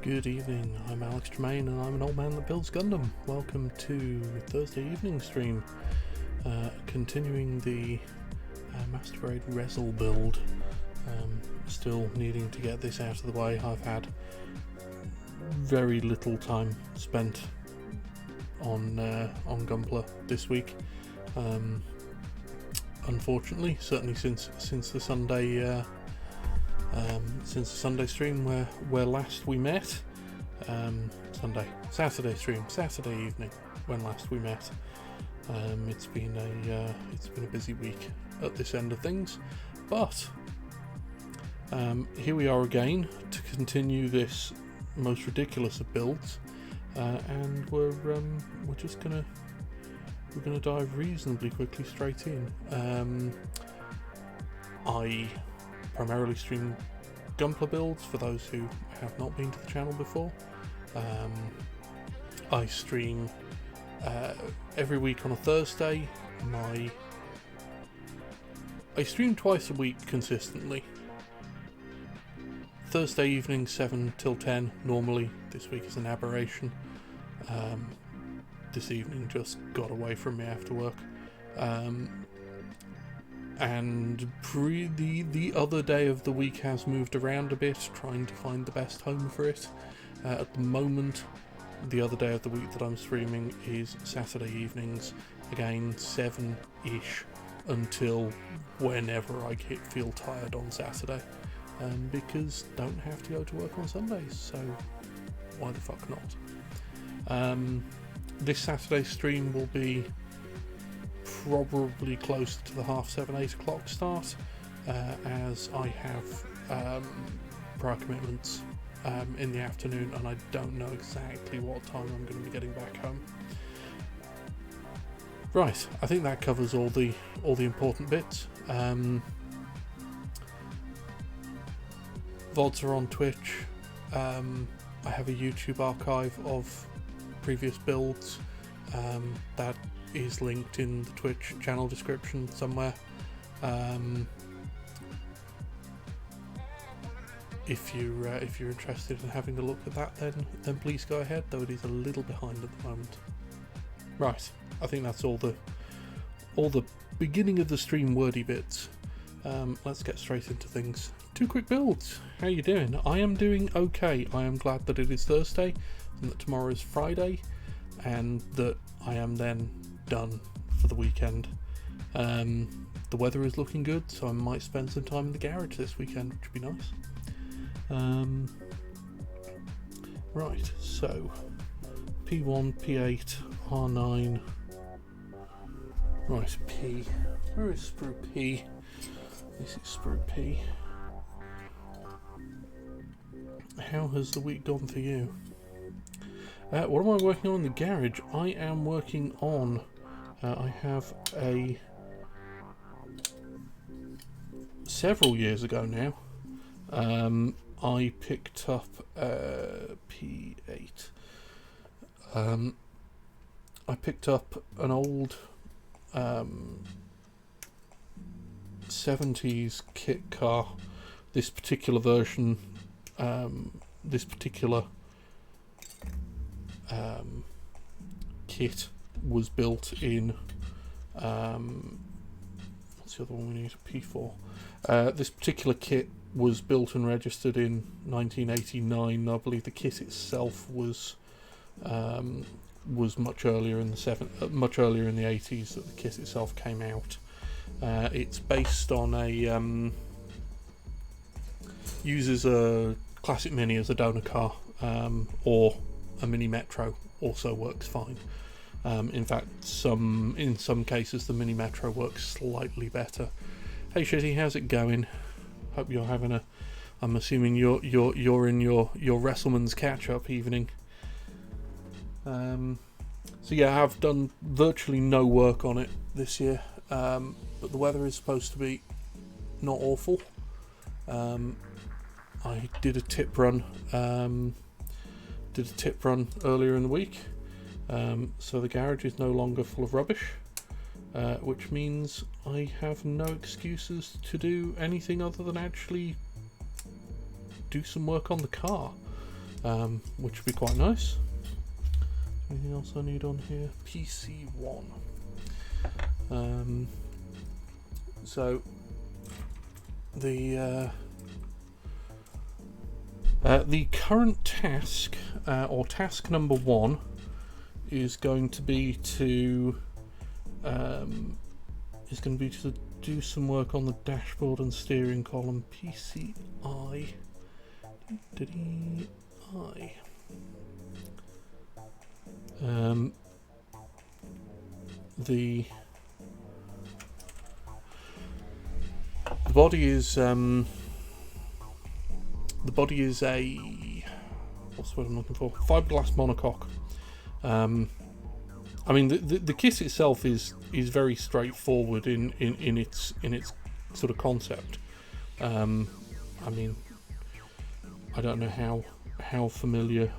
Good evening, I'm Alex Tremaine and I'm an old man that builds Gundam. Welcome to Thursday evening stream, continuing the Master Grade ReZEL build. Still needing to get this out of the way. I've had very little time spent on Gunpla this week. Unfortunately, certainly since the Sunday Sunday stream where last we met. Saturday evening when last we met. It's been a busy week at this end of things, but here we are again to continue this most ridiculous of builds, and we're just gonna dive reasonably quickly straight in. I primarily stream Gunpla builds for those who have not been to the channel before. I stream every week on a Thursday. I stream twice a week consistently. Thursday evening 7 till 10 normally. This week is an aberration. This evening just got away from me after work. And the other day of the week has moved around a bit, trying to find the best home for it. At the moment, the other day of the week that I'm streaming is Saturday evenings, again 7-ish until whenever I feel tired on Saturday, because don't have to go to work on Sundays, so why the fuck not? This Saturday stream will be probably close to the 7:30, 8 o'clock start, as I have prior commitments in the afternoon and I don't know exactly what time I'm going to be getting back home. Right, I think that covers all the important bits. VODs are on Twitch. I have a YouTube archive of previous builds that is linked in the Twitch channel description somewhere. If you're interested in having a look at that, then please go ahead, though it is a little behind at the moment. Right, I think that's all the beginning of the stream wordy bits. Let's get straight into things. 2 quick builds. How you doing? I am doing okay. I am glad that it is Thursday and that tomorrow is Friday, and that I am then done for the weekend. The weather is looking good, so I might spend some time in the garage this weekend, which would be nice. Right, so P1, P8, R9. Right, P. Where is sprue P? This is sprue P. How has the week gone for you? What am I working on in the garage? I am working on... I have a... Several years ago now, I picked up P8. I picked up an old 70s kit car. This particular version, this particular kit was built in what's the other one we need? P4. This particular kit was built and registered in 1989. I believe the kit itself was much earlier in the much earlier in the 80s that the kit itself came out. It's based on a uses a classic Mini as a donor car, or a Mini Metro also works fine. In fact, in some cases the Mini Metro works slightly better. Hey Shitty, how's it going? Hope you're having a... I'm assuming you're in your Wrestleman's catch-up evening. So yeah, I've done virtually no work on it this year, but the weather is supposed to be not awful. I did a tip run. Earlier in the week, so the garage is no longer full of rubbish, which means I have no excuses to do anything other than actually do some work on the car, which would be quite nice. Anything else I need on here? PC1. So the current task, or task number 1, is going to be to do some work on the dashboard and steering column. PCI. The body is a, what's the word I'm looking for? Fiberglass monocoque. I mean, the kit itself is very straightforward in its sort of concept. I mean, I don't know how familiar,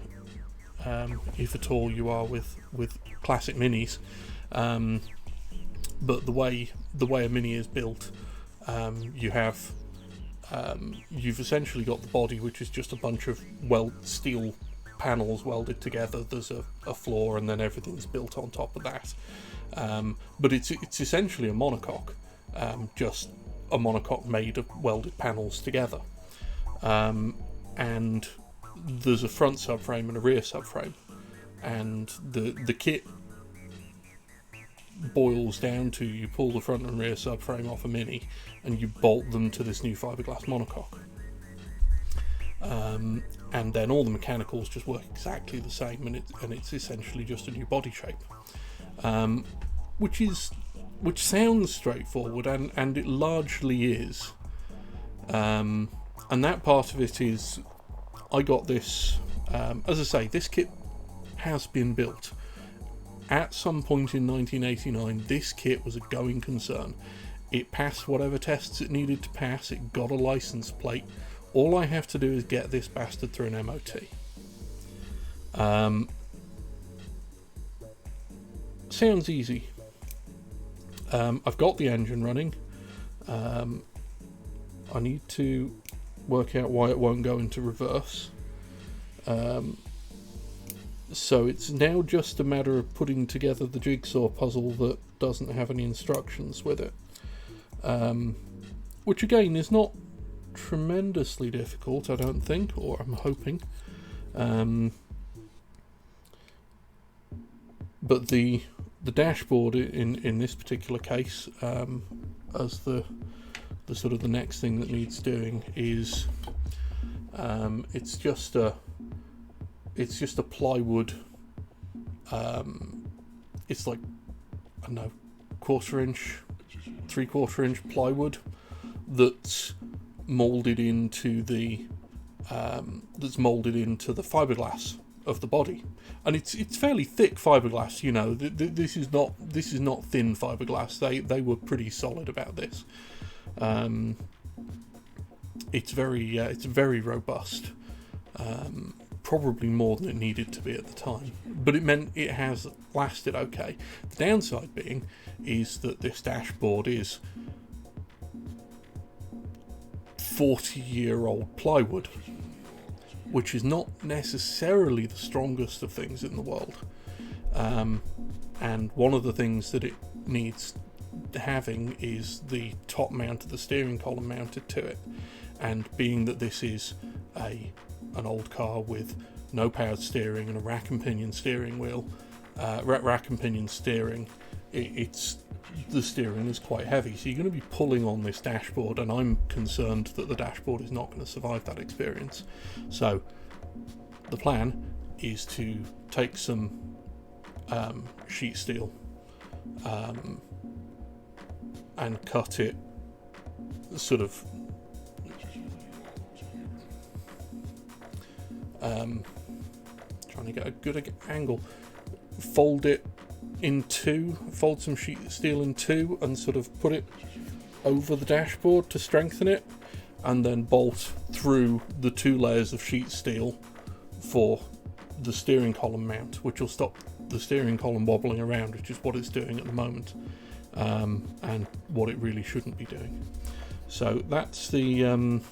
if at all, you are with classic Minis, but the way a Mini is built, you've essentially got the body, which is just a bunch of steel panels welded together. There's a floor, and then everything's built on top of that. But it's essentially a monocoque, just a monocoque made of welded panels together. And there's a front subframe and a rear subframe, and the kit boils down to: you pull the front and rear subframe off a Mini and you bolt them to this new fiberglass monocoque, and then all the mechanicals just work exactly the same, and it's essentially just a new body shape, which sounds straightforward, and it largely is, and that part of it is, I got this, as I say, this kit has been built. At some point in 1989, this kit was a going concern. It passed whatever tests it needed to pass, it got a license plate. All I have to do is get this bastard through an MOT. Sounds easy. I've got the engine running. I need to work out why it won't go into reverse. So it's now just a matter of putting together the jigsaw puzzle that doesn't have any instructions with it. Which again is not tremendously difficult, I don't think, or I'm hoping. But the the dashboard in this particular case, as the sort of the next thing that needs doing is it's just a plywood. It's like, I don't know, 1/4 inch, 3/4 inch plywood that's molded into the fiberglass of the body, and it's fairly thick fiberglass. You know, this is not thin fiberglass. They were pretty solid about this. It's very robust. Probably more than it needed to be at the time, but it meant it has lasted okay. The downside being is that this dashboard is 40-year-old plywood, which is not necessarily the strongest of things in the world. And one of the things that it needs having is the top mount of the steering column mounted to it. And being that this is an old car with no powered steering and a rack and pinion steering wheel, rack and pinion steering, the steering is quite heavy, so you're going to be pulling on this dashboard, and I'm concerned that the dashboard is not going to survive that experience. So the plan is to take some sheet steel and cut it sort of trying to get a good angle, fold some sheet steel in two and sort of put it over the dashboard to strengthen it, and then bolt through the 2 layers of sheet steel for the steering column mount, which will stop the steering column wobbling around, which is what it's doing at the moment, and what it really shouldn't be doing. So that's the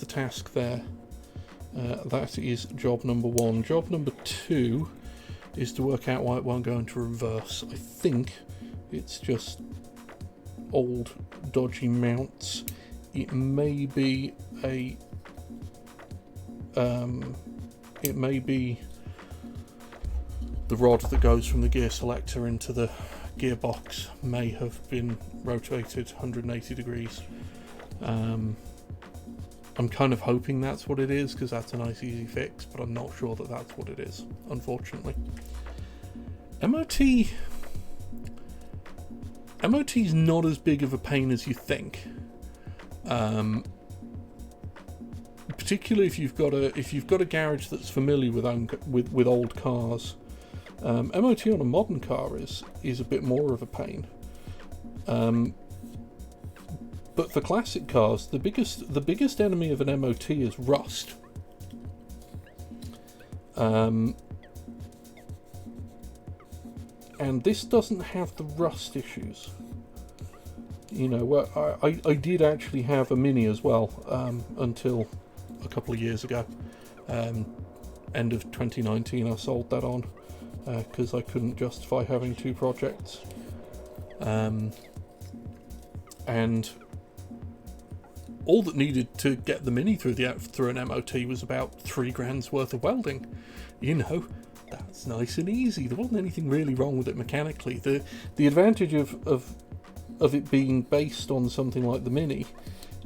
task there. That is job number 1. Job number 2 is to work out why it won't go into reverse. I think it's just old dodgy mounts. It may be the rod that goes from the gear selector into the gearbox may have been rotated 180 degrees. I'm kind of hoping that's what it is, because that's a nice easy fix, but I'm not sure that that's what it is, unfortunately. MOT's not as big of a pain as you think, particularly if you've got a garage that's familiar with old cars. MOT on a modern car is a bit more of a pain. But for classic cars, the biggest enemy of an MOT is rust. And this doesn't have the rust issues. You know, I did actually have a Mini as well, until a couple of years ago. End of 2019 I sold that on, because I couldn't justify having 2 projects. And all that needed to get the Mini through an MOT was about $3,000 worth of welding. You know, that's nice and easy. There wasn't anything really wrong with it mechanically. The advantage of it being based on something like the Mini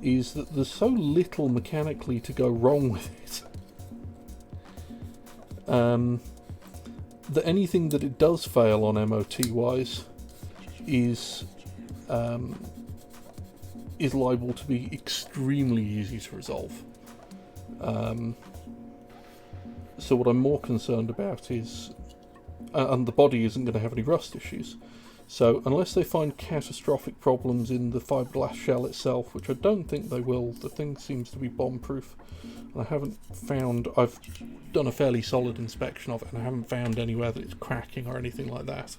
is that there's so little mechanically to go wrong with it, that anything that it does fail on MOT wise is liable to be extremely easy to resolve. So what I'm more concerned about is, and the body isn't going to have any rust issues. So unless they find catastrophic problems in the fiberglass shell itself, which I don't think they will, the thing seems to be bomb-proof. And I've done a fairly solid inspection of it, and I haven't found anywhere that it's cracking or anything like that.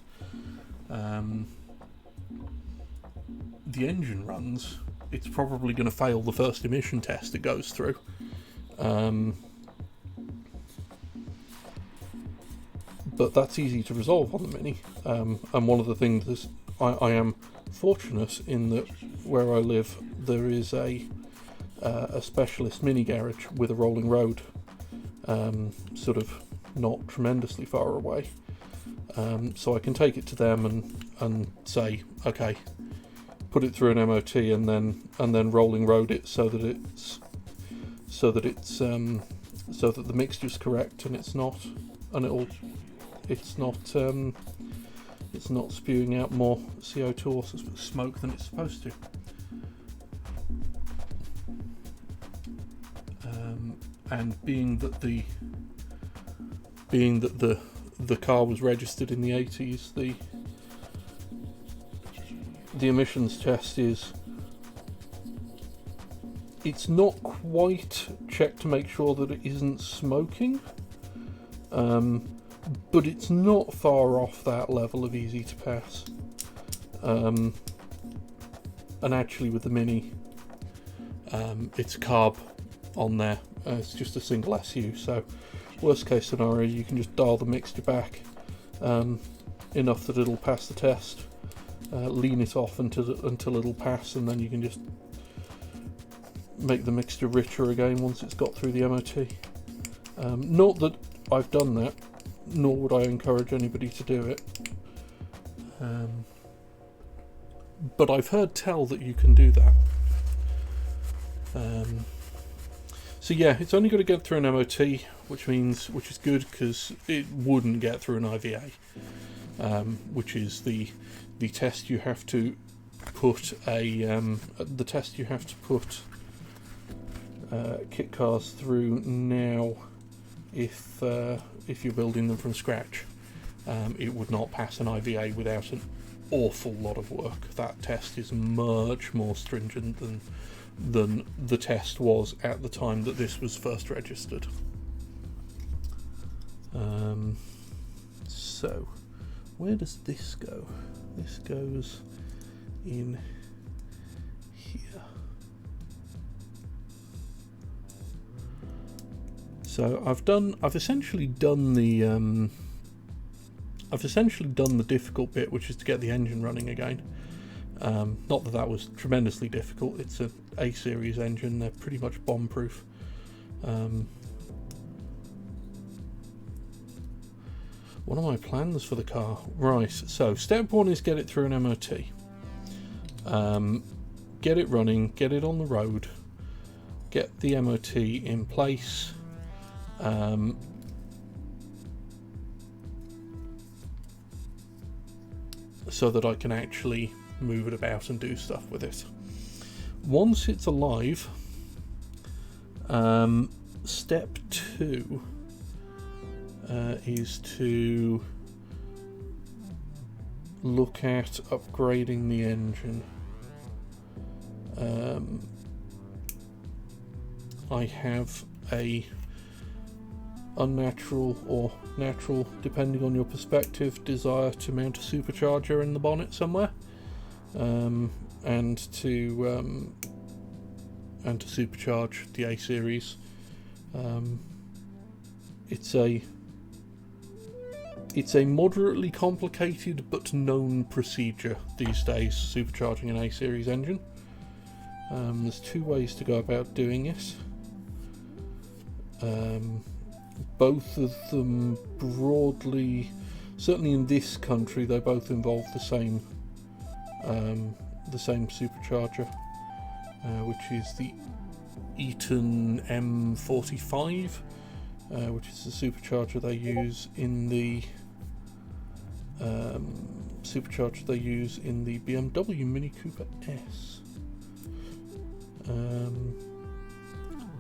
The engine runs, it's probably going to fail the first emission test it goes through. But that's easy to resolve on the Mini. And one of the things is I am fortunate in that where I live there is a specialist Mini garage with a rolling road, sort of not tremendously far away. So I can take it to them and say, okay, put it through an MOT and then rolling road it so that the mixture's correct, and it's not spewing out more CO2 or smoke than it's supposed to. And being that the car was registered in the 80s, the emissions test it's not quite checked to make sure that it isn't smoking, but it's not far off that level of easy to pass. And actually with the Mini, it's carb on there. It's just a single SU, so worst case scenario, you can just dial the mixture back enough that it'll pass the test, lean it off until it'll pass, and then you can just make the mixture richer again once it's got through the MOT. Not that I've done that, nor would I encourage anybody to do it, but I've heard tell that you can do that. So yeah, it's only got to get through an MOT, which is good, because it wouldn't get through an IVA, which is the test you have to put kit cars through now. If you're building them from scratch, it would not pass an IVA without an awful lot of work. That test is much more stringent than the test was at the time that this was first registered. So where does this go? This goes in here. So I've essentially done the difficult bit, which is to get the engine running again. Not that was tremendously difficult. It's an A series engine. They're pretty much bomb proof. What are my plans for the car? Right, so step one is get it through an MOT. Get it running, get it on the road, get the MOT in place. So that I can actually move it about and do stuff with it. Once it's alive, step two is to look at upgrading the engine. I have a unnatural or natural, depending on your perspective, desire to mount a supercharger in the bonnet somewhere, and to supercharge the A series. It's a moderately complicated but known procedure these days, supercharging an A series engine. There's two ways to go about doing it. Both of them broadly, certainly in this country, they both involve the same supercharger, which is the Eaton M45, which is the supercharger they use in the BMW Mini Cooper S.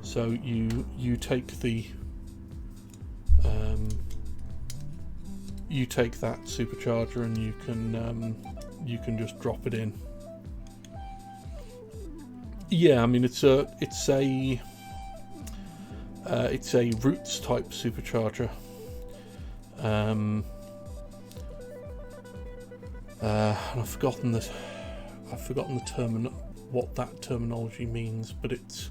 So you take that supercharger and you can just drop it in. Yeah, I mean it's a Roots type supercharger. I've forgotten the what that terminology means, but it's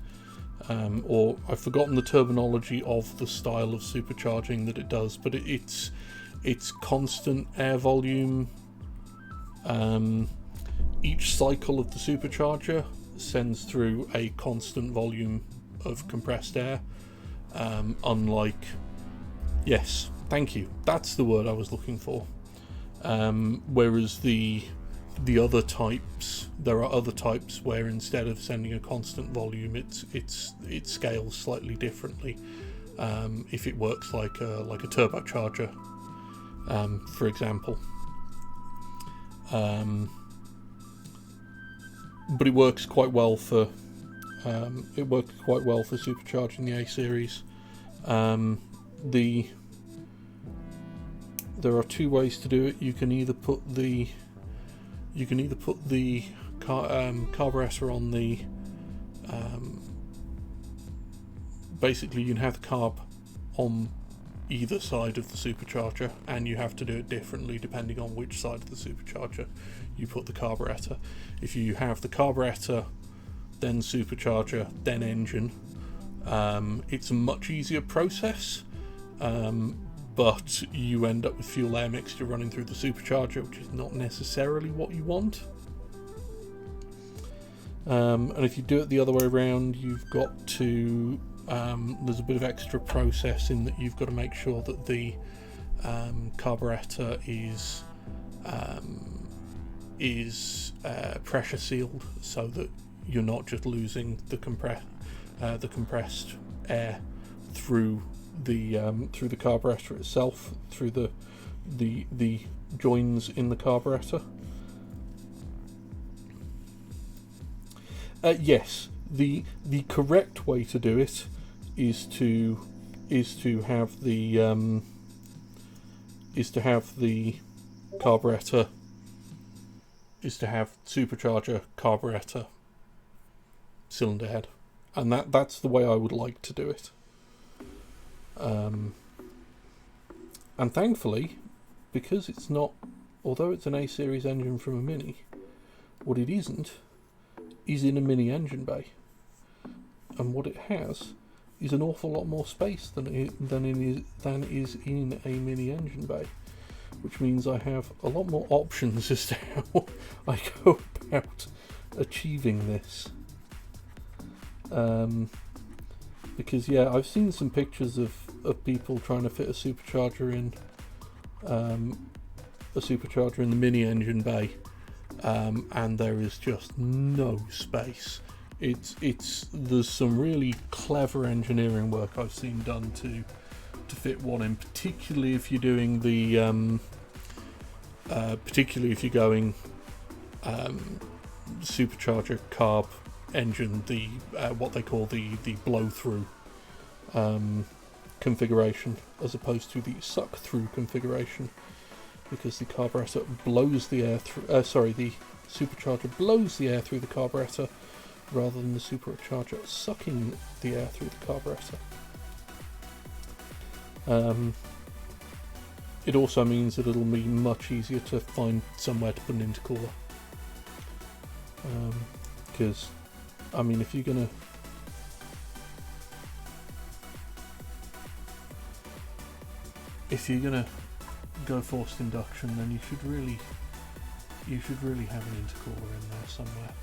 or I've forgotten the terminology of the style of supercharging that it does, but it's constant air volume. Each cycle of the supercharger sends through a constant volume of compressed air, unlike, yes, thank you, that's the word I was looking for. Whereas the other types, there are other types where instead of sending a constant volume, it scales slightly differently. If it works like a turbocharger, for example. But it works quite well for supercharging the A series. There are two ways to do it. You can either put the carburetor on the basically you can have the carb on either side of the supercharger, and you have to do it differently depending on which side of the supercharger you put the carburetor. If you have the carburetor, then supercharger, then engine, it's a much easier process, but you end up with fuel air mixture running through the supercharger, which is not necessarily what you want. And if you do it the other way around, you've got to there's a bit of extra process in that you've got to make sure that the carburetor is pressure sealed, so that you're not just losing the compressed air through the carburetor itself, through the joins in the carburetor. Yes, the correct way to do it is to have the carburetor, is to have supercharger, carburetor, cylinder head, and that's the way I would like to do it. And thankfully, because it's not, although it's an A series engine from a Mini, what it isn't is in a Mini engine bay, and what it has is an awful lot more space than is in a Mini engine bay, which means I have a lot more options as to how I go about achieving this. Because yeah, I've seen some pictures of people trying to fit a supercharger in the Mini engine bay, and there is just no space. There's some really clever engineering work I've seen done to fit one in, particularly if you're doing the particularly if you're going supercharger carb engine, the what they call the blow through configuration, as opposed to the suck through configuration, because the carburetor blows the air through. The supercharger blows the air through the carburetor, rather than the supercharger sucking the air through the carburetor. It also means that it'll be much easier to find somewhere to put an intercooler. Because, I mean, if you're gonna go forced induction, then you should really have an intercooler in there somewhere.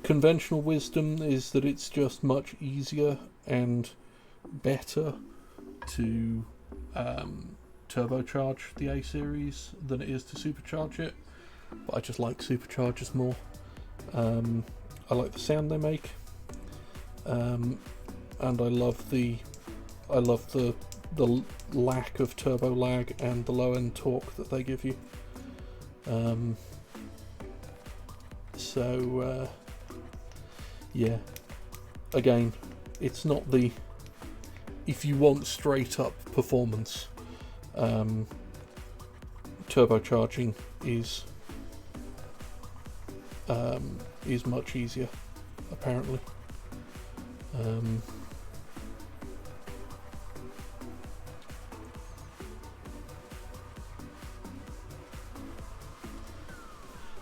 Conventional wisdom is that it's just much easier and better to turbocharge the A series than it is to supercharge it, but I just like superchargers more. I like the sound they make, and I love the lack of turbo lag and the low end torque that they give you. Yeah, again, it's not the, if you want straight up performance, turbocharging is much easier, apparently.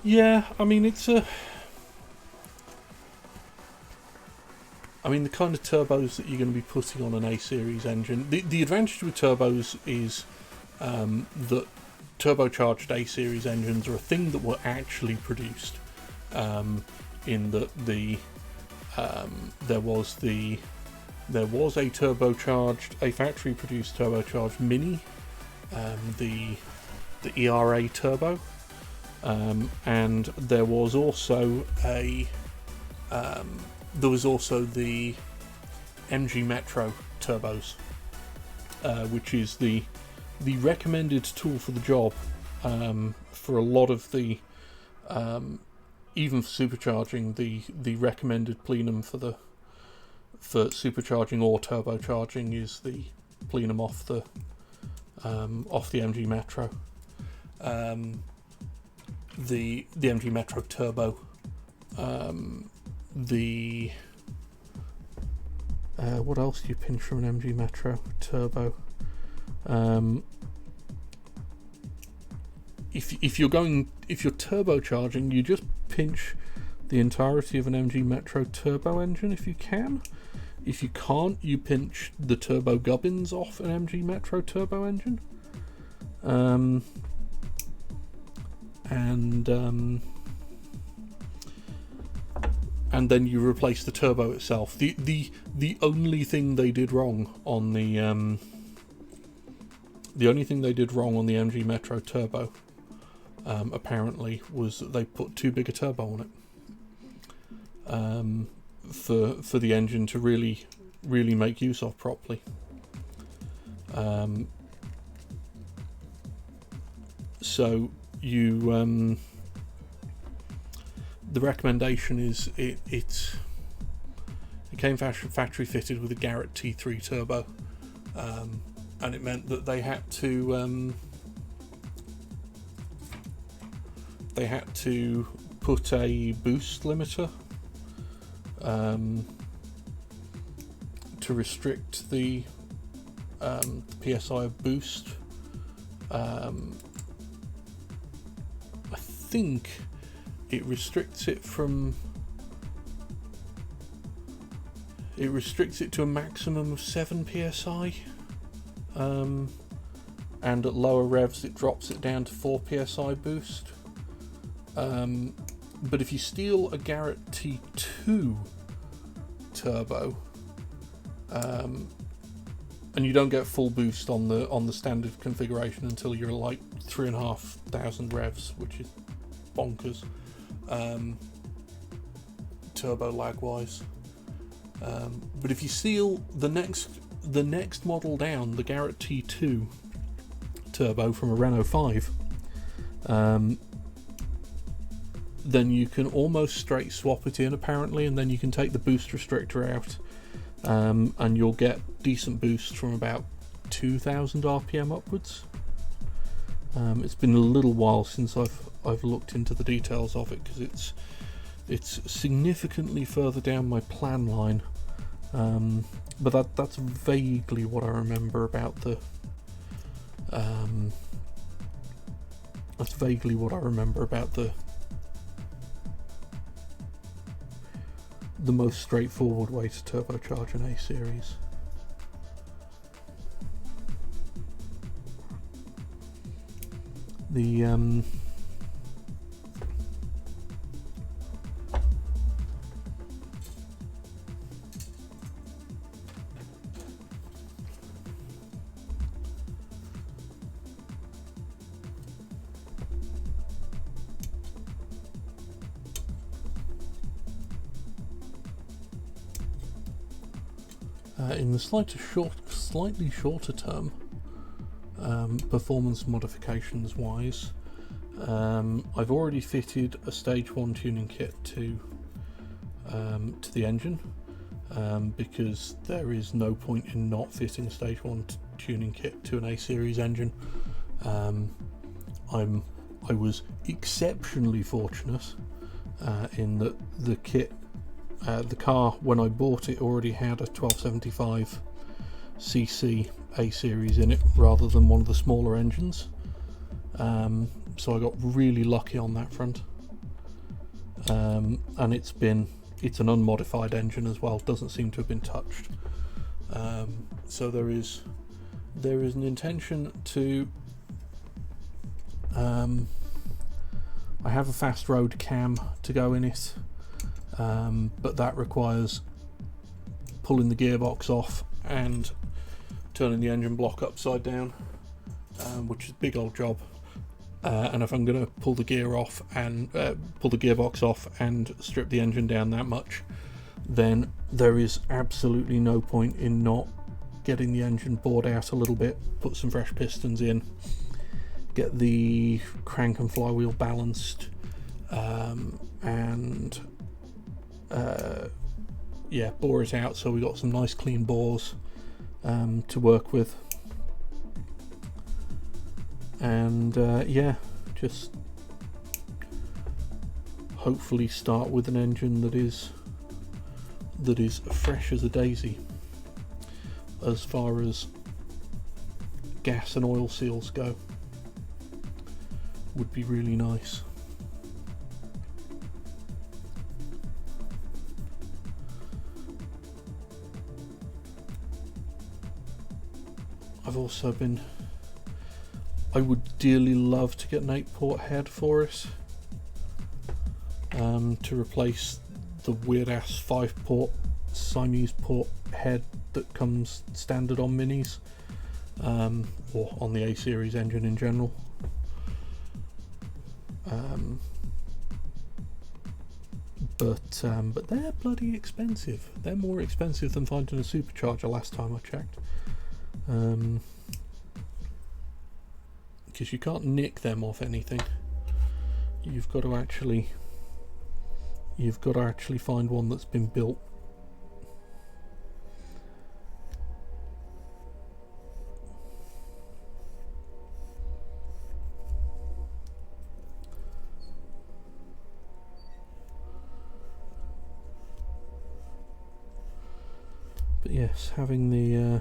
Yeah, I mean, the kind of turbos that you're going to be putting on an A series engine. The advantage with turbos is that turbocharged A series engines are a thing that were actually produced. In that there was the There was a factory-produced turbocharged Mini, the ERA Turbo, and there was also the MG Metro turbos, which is the recommended tool for the job, for a lot of the even for supercharging. The recommended plenum for supercharging or turbocharging is the plenum off the MG Metro. The MG Metro Turbo, what else do you pinch from an MG Metro Turbo? If you're turbocharging, you just pinch the entirety of an MG Metro Turbo engine if you can. If you can't, you pinch the turbo gubbins off an MG Metro Turbo engine. And then you replace the turbo itself. The only thing they did wrong on the MG Metro Turbo, apparently, was that they put too big a turbo on it, for the engine to really make use of properly. So you the recommendation is it came factory fitted with a Garrett T3 turbo, and it meant that they had to put a boost limiter to restrict the PSI of boost. I think it restricts it to a maximum of 7 PSI, and at lower revs it drops it down to 4 PSI boost. But if you steal a Garrett T2 turbo, and you don't get full boost on the standard configuration until you're like 3,500 revs, which is bonkers, turbo lag wise. But if you steal the next model down, the Garrett T2 turbo from a Renault 5, then you can almost straight swap it in apparently, and then you can take the boost restrictor out, and you'll get decent boost from about 2,000 RPM upwards. It's been a little while since I've looked into the details of it, because it's significantly further down my plan line, but that's vaguely what I remember about the most straightforward way to turbocharge an A series. In the slightly shorter term, performance modifications wise, I've already fitted a stage 1 tuning kit to the engine, because there is no point in not fitting a stage 1 tuning kit to an A series engine. I was exceptionally fortunate in that the kit, the car when I bought it already had a 1275cc A series in it rather than one of the smaller engines, so I got really lucky on that front, and it's an unmodified engine as well, doesn't seem to have been touched, so there is an intention to I have a fast road cam to go in it, but that requires pulling the gearbox off and turning the engine block upside down, which is a big old job. And if I'm going to pull the gear off and pull the gearbox off and strip the engine down that much, then there is absolutely no point in not getting the engine bored out a little bit, put some fresh pistons in, get the crank and flywheel balanced, and yeah, bore it out so we got some nice clean bores to work with. And yeah, just hopefully start with an engine that is fresh as a daisy as far as gas and oil seals go. Would be really nice. I've also been, I would dearly love to get an 8-port head for it, to replace the weird ass 5-port Siamese port head that comes standard on minis, or on the A series engine in general. But they're bloody expensive. They're more expensive than finding a supercharger last time I checked. Because you can't nick them off anything. You've got to actually find one that's been built. But yes, having the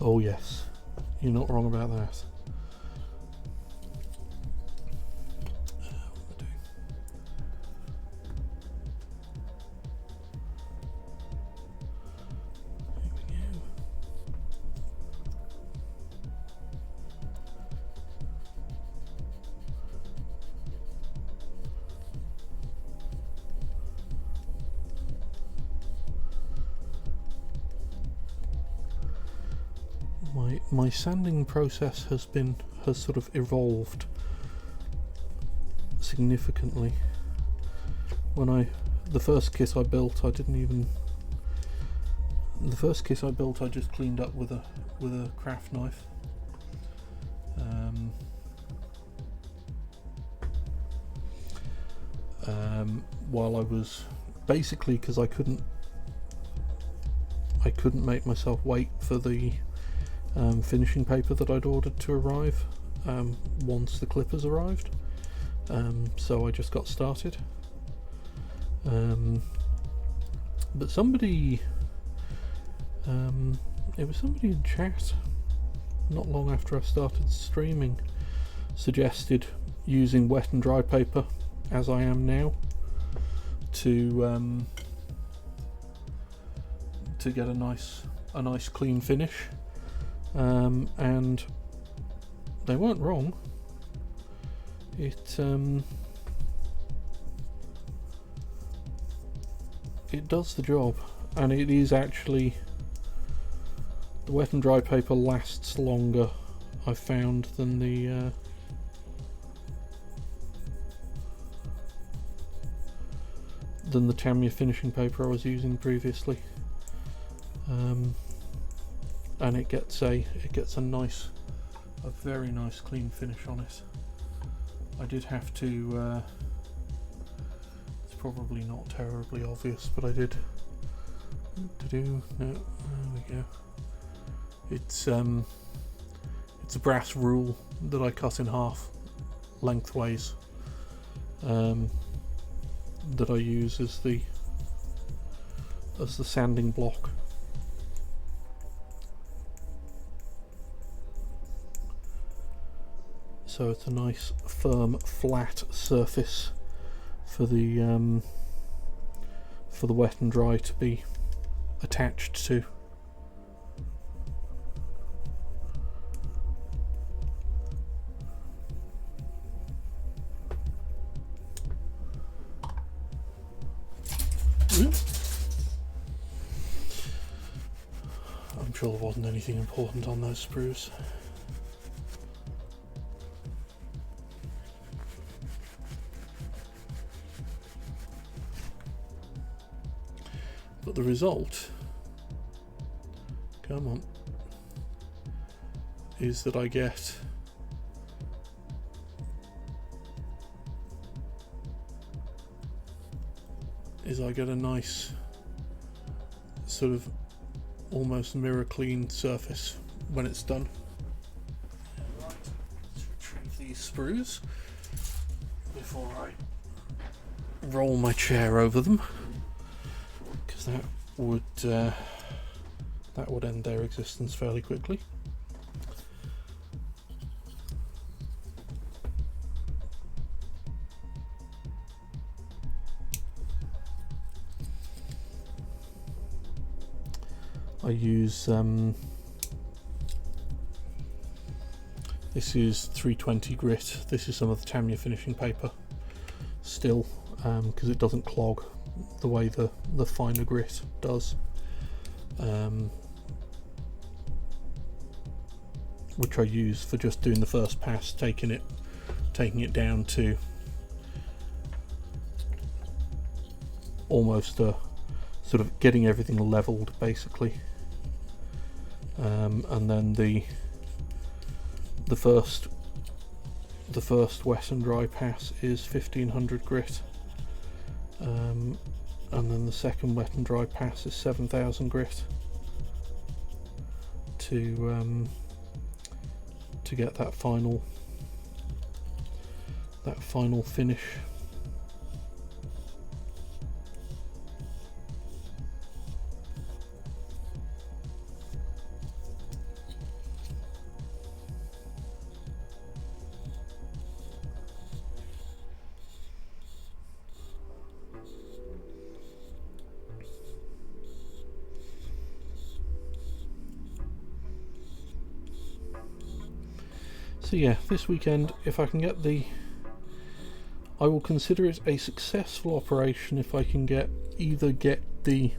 oh yes, you're not wrong about that. My sanding process has sort of evolved significantly. The first kit I built, I just cleaned up with a craft knife. While I was basically, because I couldn't make myself wait for the finishing paper that I'd ordered to arrive once the clippers arrived, so I just got started. But somebody, it was somebody in chat not long after I started streaming, suggested using wet and dry paper, as I am now, to get a nice clean finish. And they weren't wrong. It does the job, and it is actually, the wet and dry paper lasts longer, I've found, than the Tamiya finishing paper I was using previously. And it gets a very nice clean finish on it. I did have to, it's probably not terribly obvious, but I did no, there we go. It's a brass rule that I cut in half lengthways, that I use as the sanding block. So it's a nice firm flat surface for the wet and dry to be attached to. I'm sure there wasn't anything important on those sprues. But the result, come on, is that I get a nice sort of almost mirror clean surface when it's done. Right, let's retrieve these sprues before I roll my chair over them, because that would end their existence fairly quickly. I use this is 320 grit. This is some of the Tamiya finishing paper still, because it doesn't clog the way the finer grit does, which I use for just doing the first pass, taking it down to almost a sort of getting everything leveled basically. And then the first wet and dry pass is 1500 grit, and then the second wet and dry pass is 7000 grit to get that final finish. So yeah, this weekend, if I can get I will consider it a successful operation if I can either get the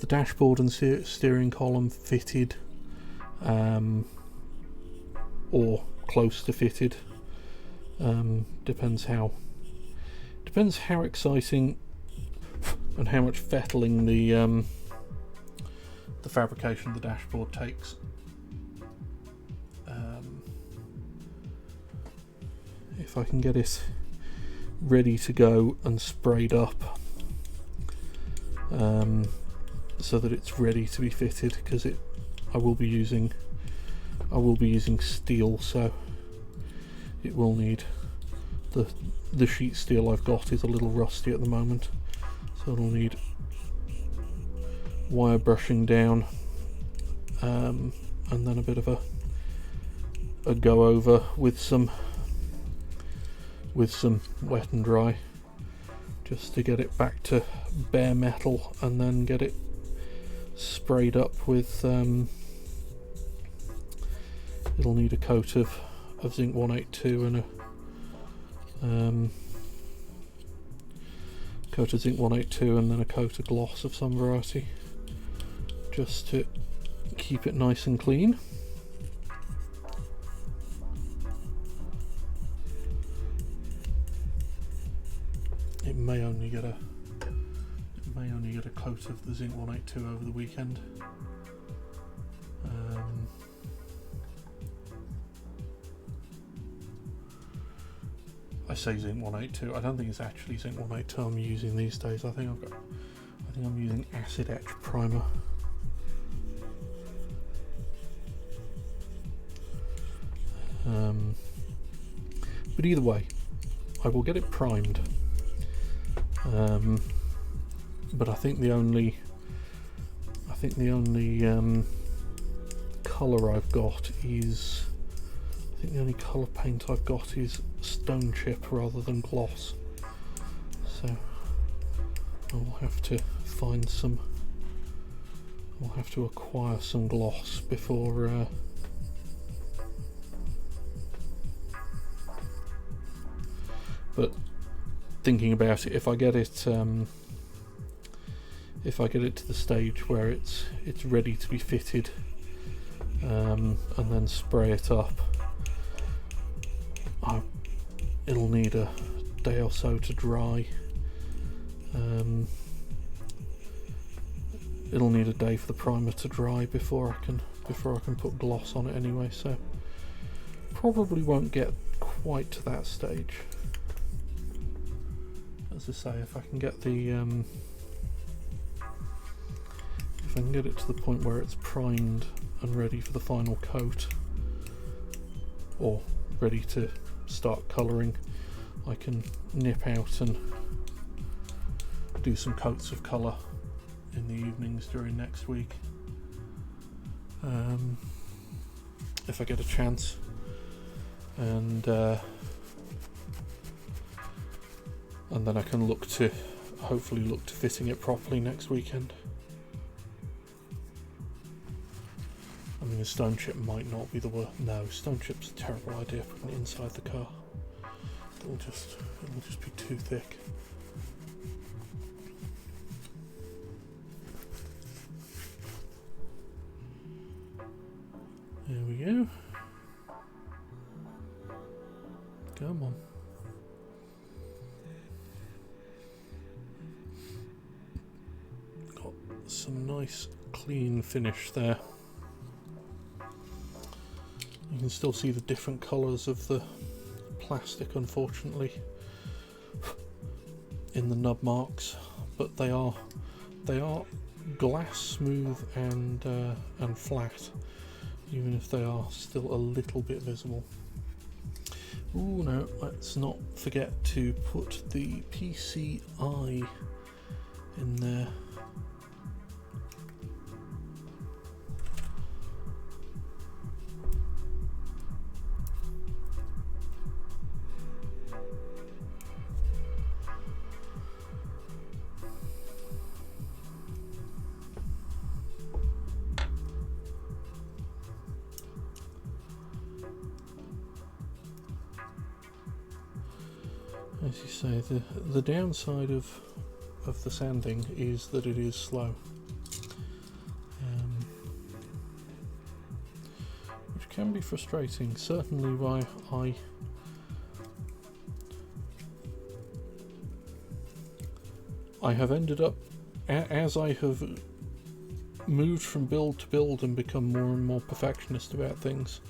dashboard and steering column fitted, or close to fitted. Depends how exciting and how much fettling the fabrication of the dashboard takes. If I can get it ready to go and sprayed up, so that it's ready to be fitted, because I will be using steel, so it will need the sheet steel I've got is a little rusty at the moment, so it'll need wire brushing down, and then a bit of a go over with some wet and dry, just to get it back to bare metal, and then get it sprayed up with it'll need a coat of zinc 182 and a coat of zinc 182 and then a coat of gloss of some variety, just to keep it nice and clean. It may only get a coat of the zinc 182 over the weekend. I say zinc 182. I don't think it's actually zinc 182 I'm using these days. I think I'm using acid etch primer. But either way, I will get it primed. But I think the only colour I've got is, I think the only colour paint I've got is stone chip rather than gloss. So I'll have to find some we'll have to acquire some gloss before but thinking about it, if I get it to the stage where it's ready to be fitted, and then spray it up, it'll need a day or so to dry. It'll need a day for the primer to dry before I can put gloss on it anyway, so probably won't get quite to that stage. As I say, if I can get it to the point where it's primed and ready for the final coat, or ready to start colouring, I can nip out and do some coats of colour in the evenings during next week, if I get a chance, and then I can hopefully look to fitting it properly next weekend. I mean, a stone chip might not be the worst. No, stone chip's a terrible idea putting it inside the car. It'll just be too thick. There we go. Come on. Got some nice clean finish there. You can still see the different colours of the plastic, unfortunately, in the nub marks, but they are glass smooth and flat, even if they are still a little bit visible. Ooh, no, let's not forget to put the PCI in there. As you say, the downside of the sanding is that it is slow, which can be frustrating. Certainly, why I have ended up, as I have moved from build to build and become more and more perfectionist about things,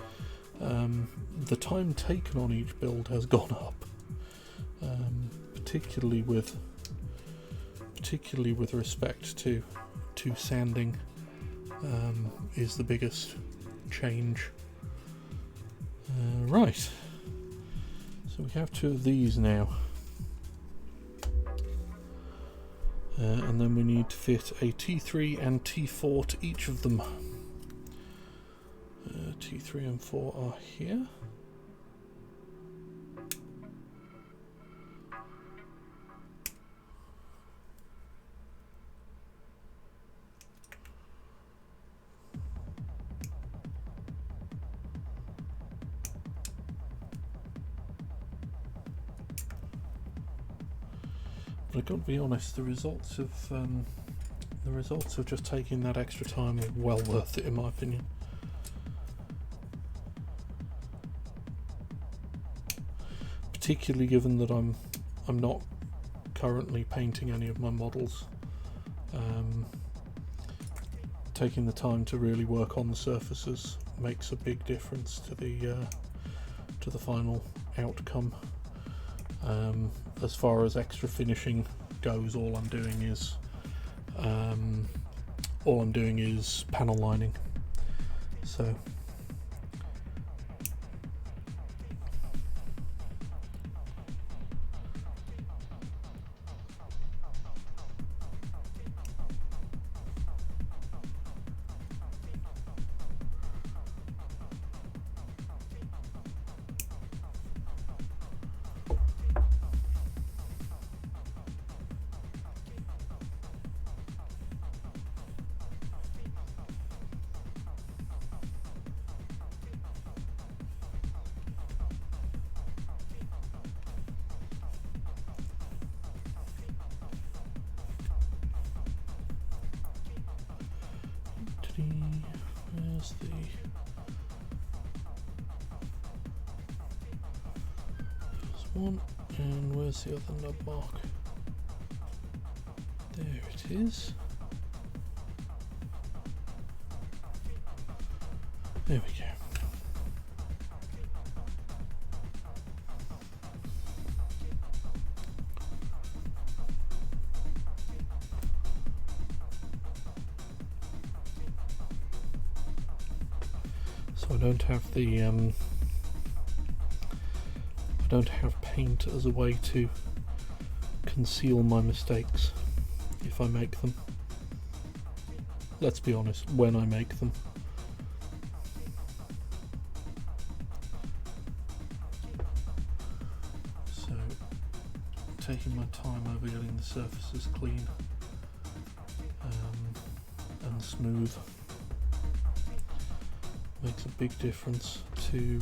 the time taken on each build has gone up. Particularly with respect to sanding, is the biggest change. Right, so we have two of these now, and then we need to fit a T3 and T4 to each of them. T3 and 4 are here. But I've got to be honest, the results of just taking that extra time are well worth it, in my opinion. Particularly given that I'm not currently painting any of my models. Taking the time to really work on the surfaces makes a big difference to the final outcome. As far as extra finishing goes, all I'm doing is panel lining. So Where's the... There's one, and where's the other nub mark? There it is. There we go. So I don't have the I don't have paint as a way to conceal my mistakes if I make them. Let's be honest, when I make them. So taking my time over getting the surfaces clean and smooth makes a big difference to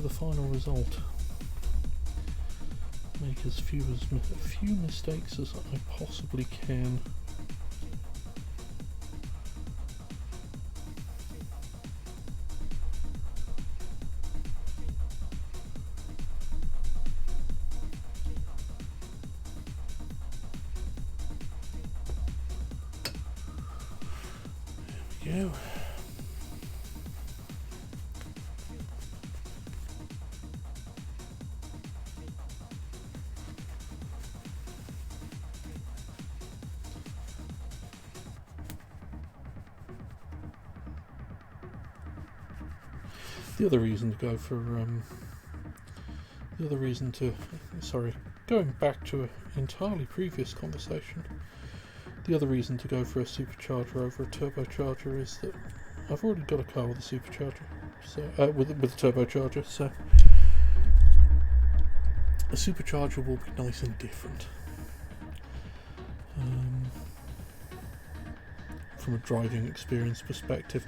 the final result. Make as few mistakes as I possibly can. There we go. The other reason to go for going back to an entirely previous conversation, the other reason to go for a supercharger over a turbocharger is that I've already got a car with a supercharger, so with a turbocharger, so a supercharger will be nice and different from a driving experience perspective.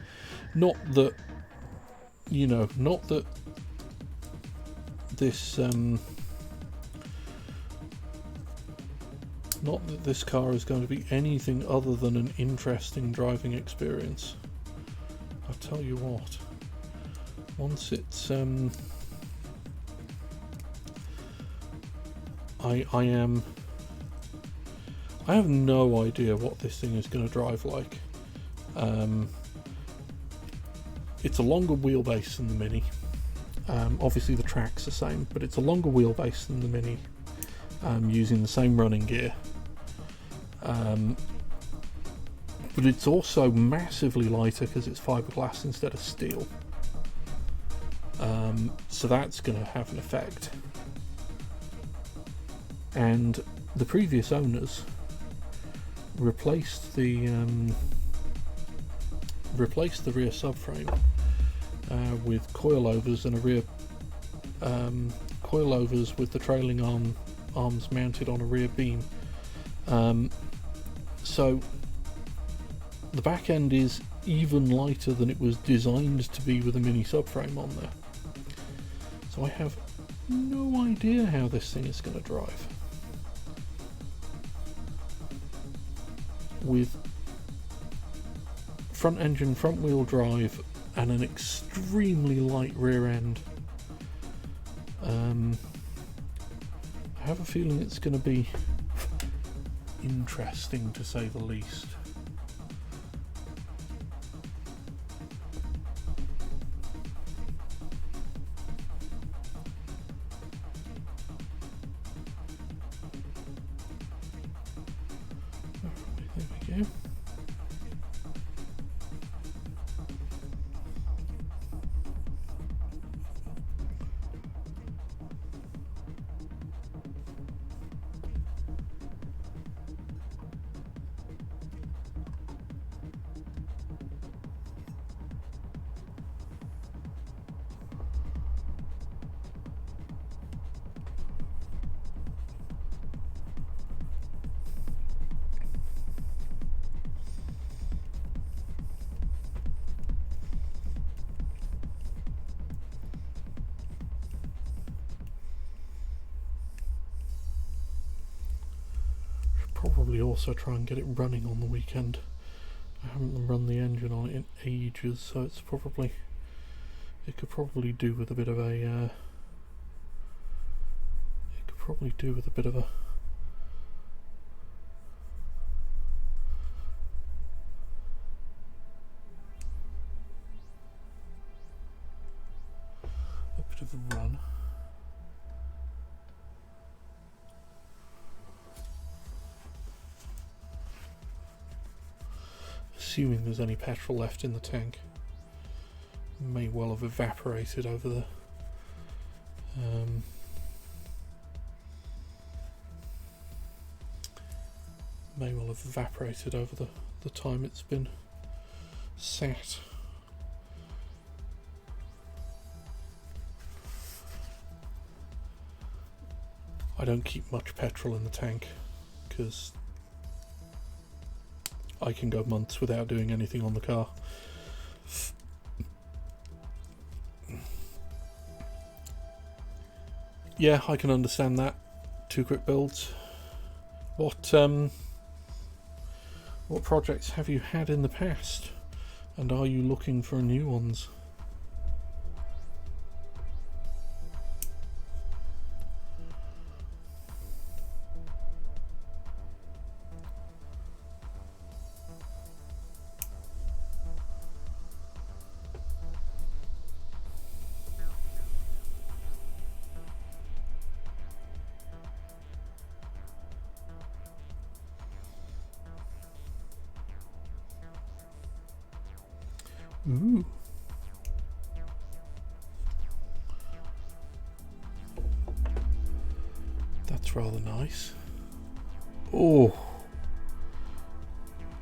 Not that this car is going to be anything other than an interesting driving experience. I'll tell you what, once it's I have no idea what this thing is going to drive like. It's a longer wheelbase than the Mini. Obviously the track's the same, but it's a longer wheelbase than the Mini, using the same running gear. But it's also massively lighter because it's fiberglass instead of steel. So that's going to have an effect. And the previous owners replaced the rear subframe with coilovers and a rear coilovers with the trailing arms mounted on a rear beam. So the back end is even lighter than it was designed to be with a Mini subframe on there. So I have no idea how this thing is going to drive. With front engine, front wheel drive and an extremely light rear end, I have a feeling it's going to be interesting to say the least. There we go. Probably also try and get it running on the weekend. I haven't run the engine on it in ages, so it's probably, it could probably do with a bit of a run. Assuming there's any petrol left in the tank. May well have evaporated over the the time it's been sat. I don't keep much petrol in the tank because I can go months without doing anything on the car. Yeah, I can understand that. 2 quick builds. What projects have you had in the past, and are you looking for new ones? Ooh. That's rather nice. Oh,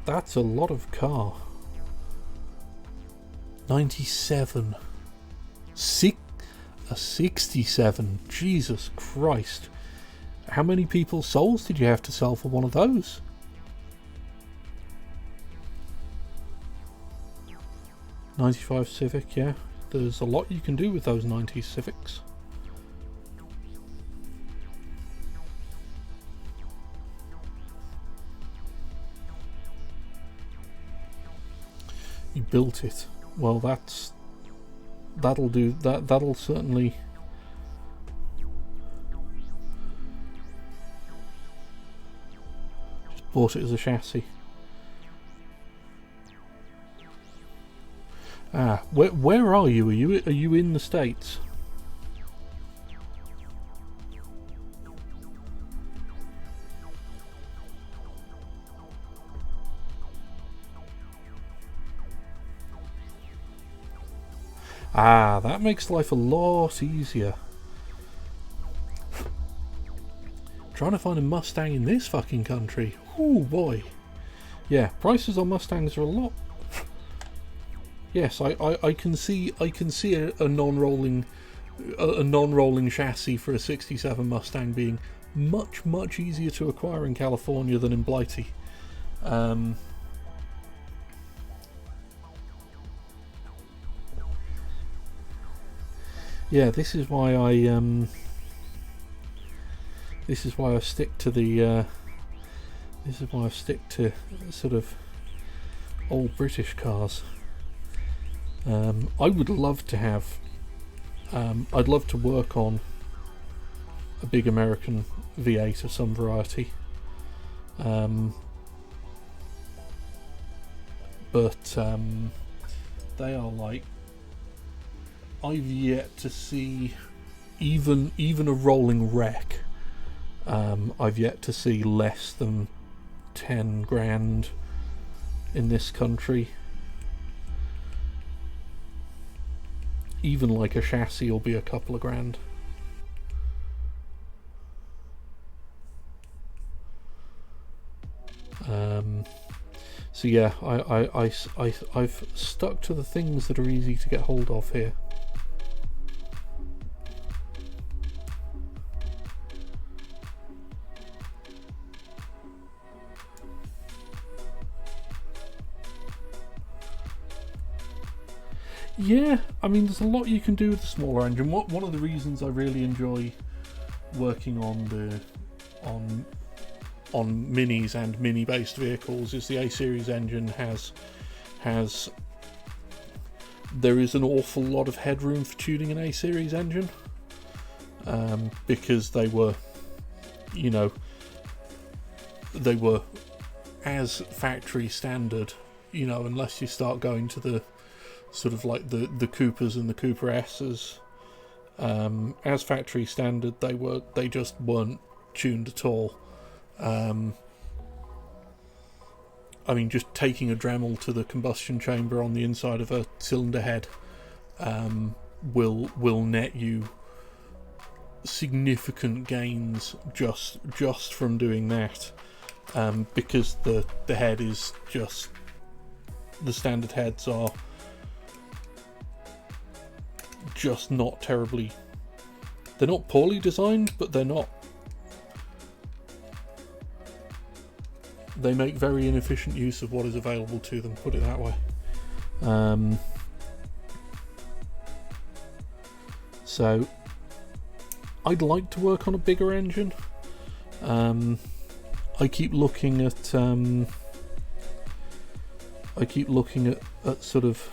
that's a lot of car. 97. A 67. Jesus Christ. How many people's souls did you have to sell for one of those? '95 Civic, yeah. There's a lot you can do with those 90s Civics. You built it. Well, that'll do. That'll certainly. Just bought it as a chassis. Ah, where are you? Are you in the States? Ah, that makes life a lot easier. Trying to find a Mustang in this fucking country. Oh boy. Yeah, prices on Mustangs are a lot. Yes, I can see a non-rolling chassis for a 67 Mustang being much easier to acquire in California than in Blighty. Yeah, this is why I stick to the this is why I stick to sort of old British cars. I would love to have I'd love to work on a big American V8 of some variety, but they are like, I've yet to see even a rolling wreck. I've yet to see less than 10 grand in this country. Even like a chassis will be a couple of grand. So yeah, I've stuck to the things that are easy to get hold of here. Yeah, I mean, there's a lot you can do with the smaller engine. One of the reasons I really enjoy working on on minis and mini-based vehicles is the A-Series engine has there is an awful lot of headroom for tuning an A-series engine, because they were, you know, they were as factory standard, you know, unless you start going to the sort of like the Coopers and the Cooper S's, as factory standard, they just weren't tuned at all. I mean, just taking a Dremel to the combustion chamber on the inside of a cylinder head will net you significant gains just from doing that, because the head is just, the standard heads are just not terribly, they're not poorly designed, but they're not, they make very inefficient use of what is available to them, put it that way. So I'd like to work on a bigger engine. I keep looking at sort of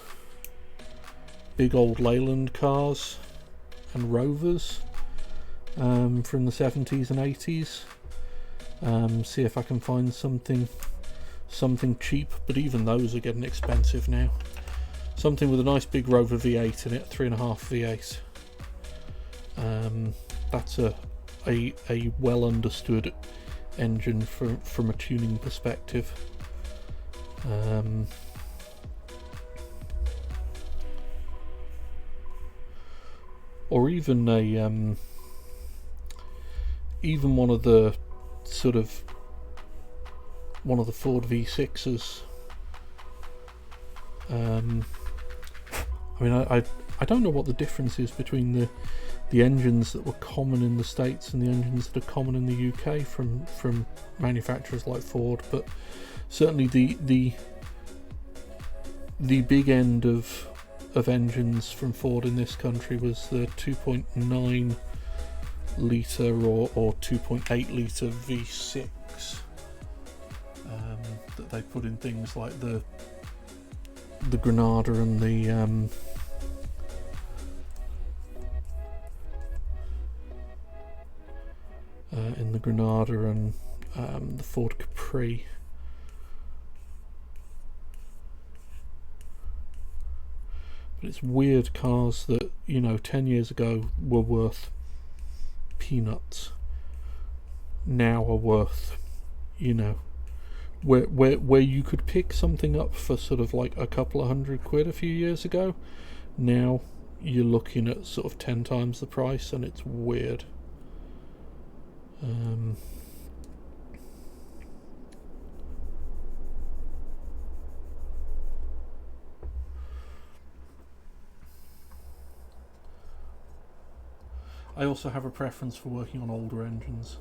big old Leyland cars and Rovers from the 70s and 80s. See if I can find something cheap, but even those are getting expensive now. Something with a nice big Rover V8 in it, 3.5 V8. That's a well understood engine from a tuning perspective. Or even even one of the Ford V6s. I mean, I don't know what the difference is between the engines that were common in the States and the engines that are common in the UK from manufacturers like Ford, but certainly the big end of engines from Ford in this country was the 2.9 litre or 2.8 litre V6 that they put in things like the Granada and the Granada and the Ford Capri. But it's weird cars that, you know, 10 years ago were worth peanuts, now are worth, you know, where you could pick something up for sort of like a couple of £100 a few years ago, now you're looking at sort of 10 times the price, and it's weird. I also have a preference for working on older engines.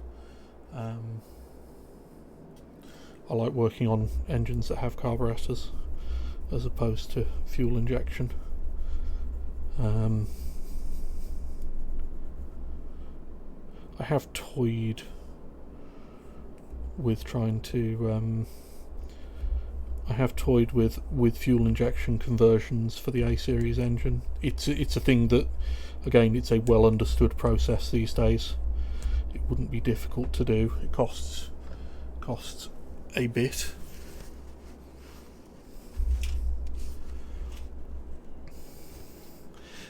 I like working on engines that have carburetors as opposed to fuel injection. I have toyed with trying to with fuel injection conversions for the A-series engine. It's a thing that, again, it's a well understood process these days. It wouldn't be difficult to do. It costs a bit.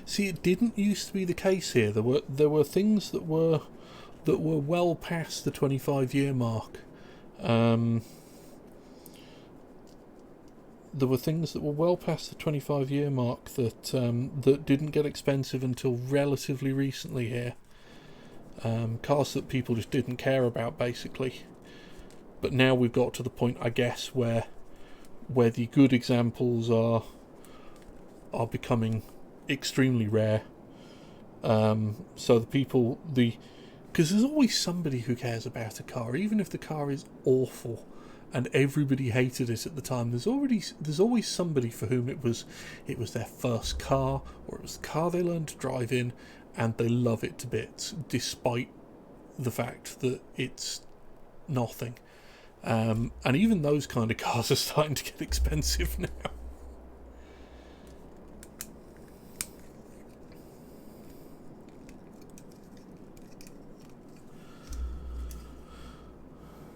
See, it didn't used to be the case here. There were things that were well past the 25-year mark. There were things that were well past the 25-year mark that didn't get expensive until relatively recently here. Cars that people just didn't care about, basically. But now we've got to the point, I guess, where the good examples are becoming extremely rare. So because there's always somebody who cares about a car, even if the car is awful and everybody hated it at the time. There's always somebody for whom it was their first car, or it was the car they learned to drive in, and they love it to bits, despite the fact that it's nothing. And even those kind of cars are starting to get expensive now.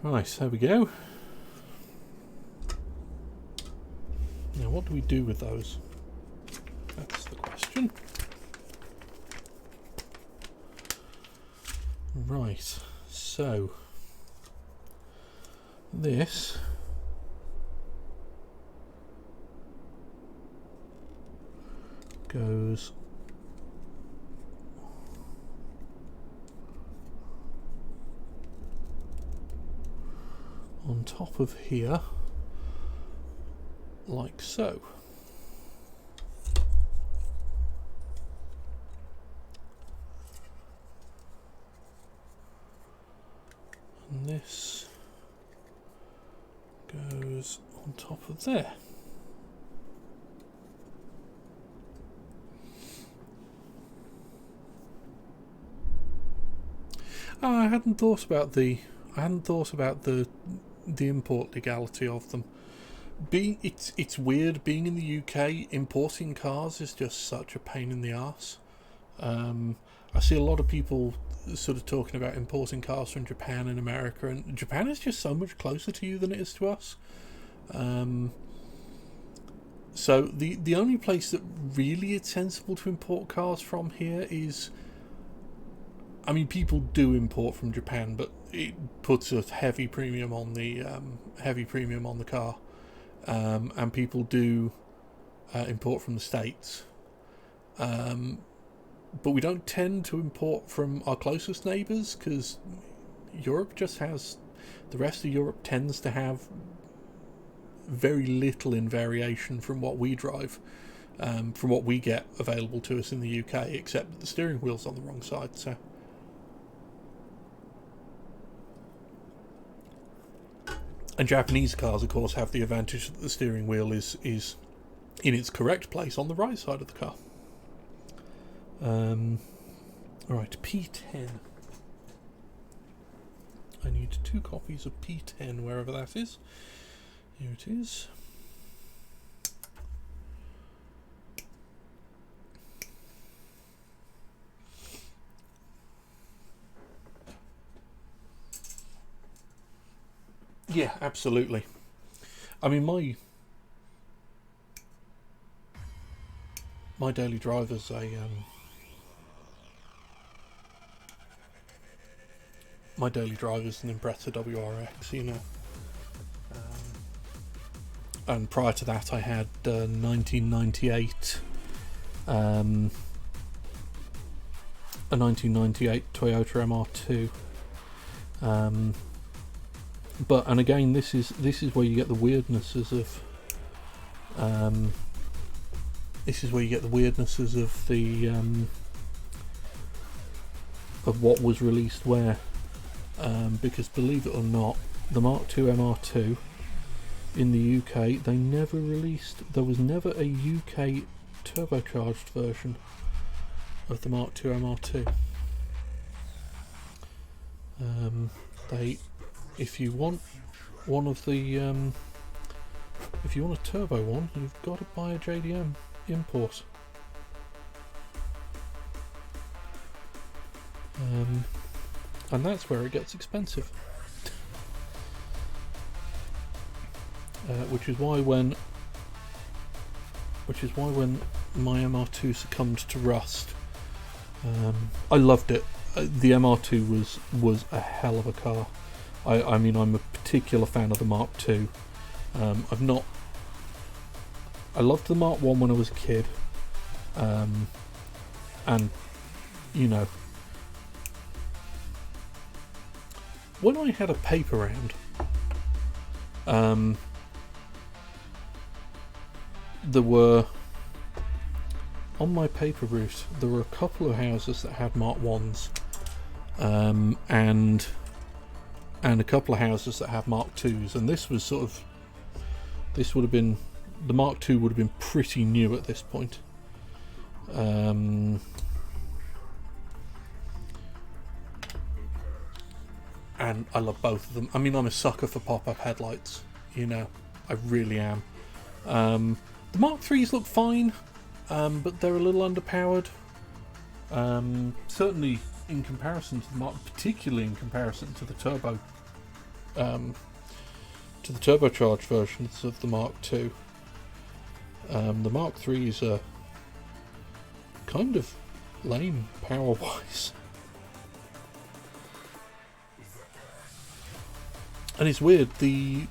Right, there we go. Now what do we do with those? That's the question. Right, so this goes on top of here, like so. And this goes on top of there. Oh, I hadn't thought about the import legality of them. It's weird being in the UK. Importing cars is just such a pain in the arse. I see a lot of people sort of talking about importing cars from Japan and America, and Japan is just so much closer to you than it is to us. So the only place that really it's sensible to import cars from here is, I mean, people do import from Japan, but it puts a heavy premium on the car, and people do import from the States, but we don't tend to import from our closest neighbours because Europe just has, the rest of Europe tends to have very little in variation from what we drive, from what we get available to us in the UK, except that the steering wheel's on the wrong side. So. And Japanese cars, of course, have the advantage that the steering wheel is in its correct place on the right side of the car. Alright, P10. I need 2 copies of P10, wherever that is. Here it is. Yeah, absolutely. I mean, my daily driver's a my daily driver's an Impreza WRX, you know. And prior to that, I had 1998 a 1998 Toyota MR2. But, and again, this is where you get the weirdnesses of the of what was released where, because believe it or not, the Mark II MR2 in the UK, they never released, there was never a UK turbocharged version of the Mark II MR2. If you want one of the, if you want a turbo one, you've got to buy a JDM import. And that's where it gets expensive. Which is why when my MR2 succumbed to rust, I loved it. The MR2 was a hell of a car. I mean, I'm a particular fan of the Mark II. I loved the Mark I when I was a kid, and you know, when I had a paper round, there were, on my paper route, there were a couple of houses that had Mark Is, and a couple of houses that had Mark IIs, and this was sort of, this would have been, the Mark II would have been pretty new at this point. And I love both of them. I mean, I'm a sucker for pop-up headlights, you know, I really am. The Mark IIIs look fine, but they're a little underpowered. Certainly in comparison to the Mark, particularly in comparison to the turbo to the turbocharged versions of the Mark II. The Mark III's are kind of lame power-wise. And it's weird, the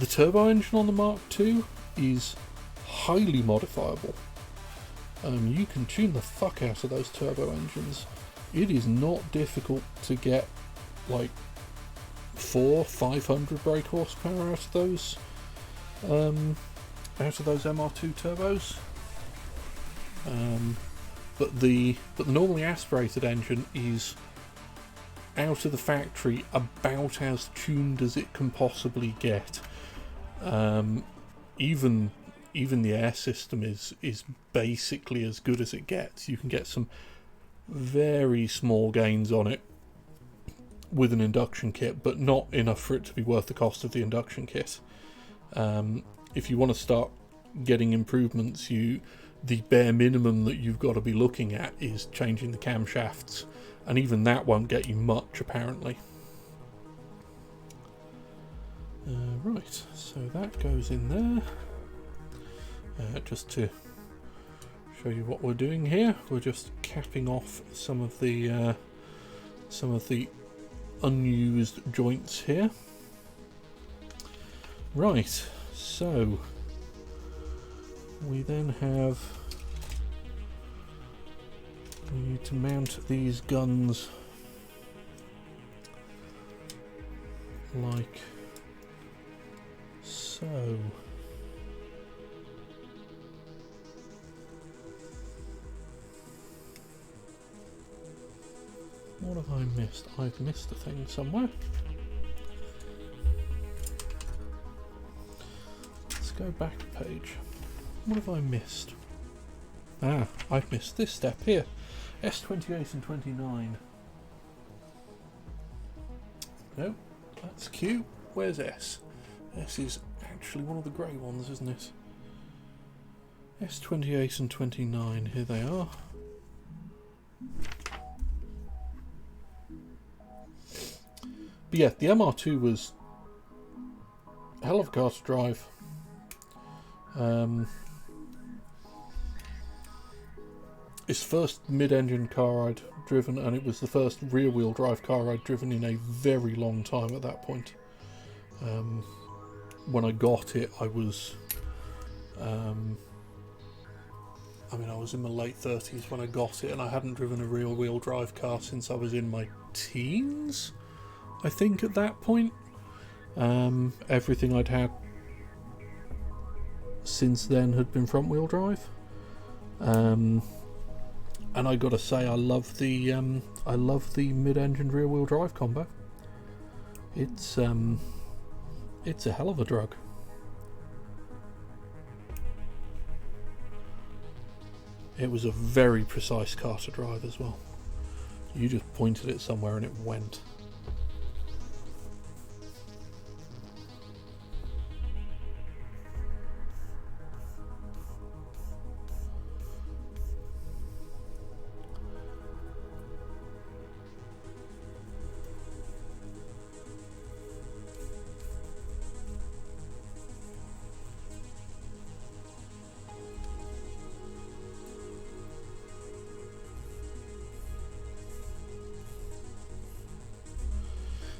turbo engine on the Mark II is highly modifiable. You can tune the fuck out of those turbo engines. It is not difficult to get like 400-500 brake horsepower out of those MR2 turbos. But the normally aspirated engine is out of the factory about as tuned as it can possibly get. Even the air system is basically as good as it gets. You can get some very small gains on it with an induction kit, but not enough for it to be worth the cost of the induction kit. If you want to start getting improvements, the bare minimum that you've got to be looking at is changing the camshafts, and even that won't get you much, apparently. Right, so that goes in there. Just to show you what we're doing here, we're just capping off some of the unused joints here. Right, so we then we need to mount these guns like so. What have I missed? I've missed a thing somewhere. Let's go back a page. What have I missed? Ah, I've missed this step here. S28 and 29. No, that's Q. Where's S? S is actually one of the grey ones, isn't it? S28 and 29, here they are. But yeah, the MR2 was a hell of a car to drive. It's the first mid-engine car I'd driven, and it was the first rear-wheel drive car I'd driven in a very long time at that point. When I got it, I was I was in my late 30s when I got it, and I hadn't driven a rear-wheel drive car since I was in my teens, I think, at that point. Everything I'd had since then had been front-wheel drive. And I gotta say, I love the mid-engine rear-wheel drive combo. It's a hell of a drug. It was a very precise car to drive as well. You just pointed it somewhere and it went.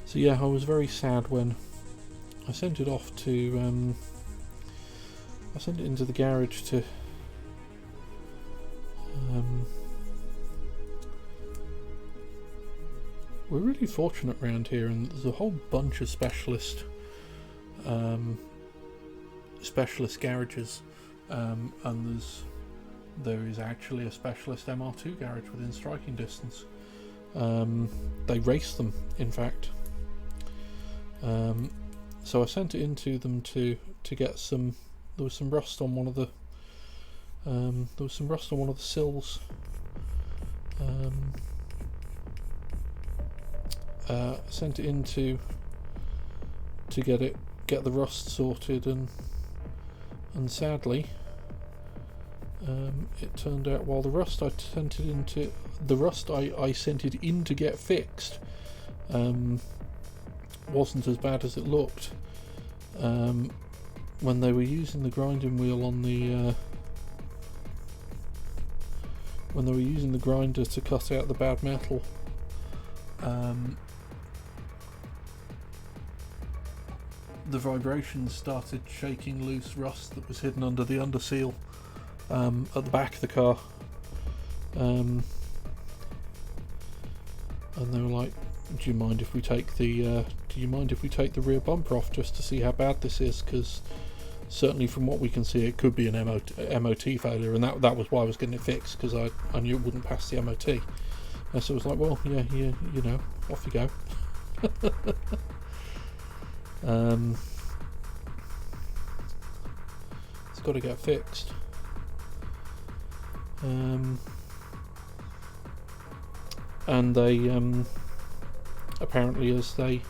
So yeah, I was very sad when I sent it off to, I sent it into the garage to, we're really fortunate around here, and there's a whole bunch of specialist garages, and there is actually a specialist MR2 garage within striking distance. They race them, in fact. So I sent it into them to get some. There was some rust on one of the. Sills. Sent it in to get the rust sorted, and sadly, it turned out while the rust I sent it in to get fixed wasn't as bad as it looked. When they were using the grinding wheel on the when they were using the grinder to cut out the bad metal, the vibrations started shaking loose rust that was hidden under the underseal at the back of the car, and they were like, do you mind if we take the rear bumper off just to see how bad this is, because certainly from what we can see it could be an MOT failure, and that was why I was getting it fixed, because I knew it wouldn't pass the MOT. And so it was like, well, yeah, you know, off you go. It's got to get fixed. And they apparently as they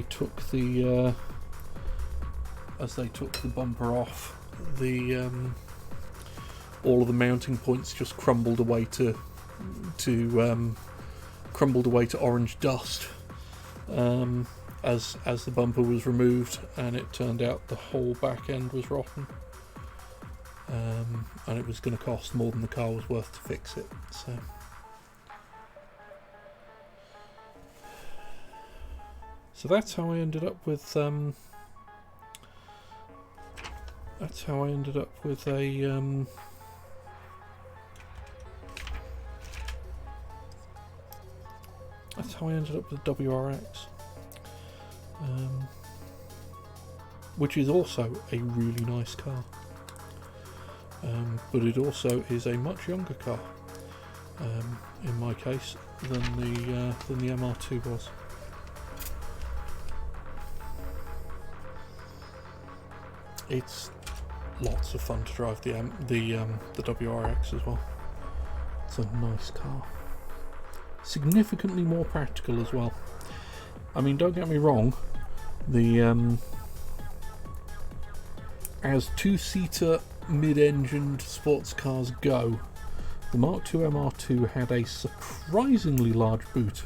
took the bumper off, the all of the mounting points just crumbled away to orange dust as the bumper was removed, and it turned out the whole back end was rotten, and it was going to cost more than the car was worth to fix it. So that's how I ended up with a That's how I ended up with the WRX, which is also a really nice car, but it also is a much younger car, in my case, than the MR2 was. It's lots of fun to drive the WRX as well. It's a nice car. Significantly more practical as well. I mean, don't get me wrong, the as two-seater mid-engined sports cars go, the Mark II MR2 had a surprisingly large boot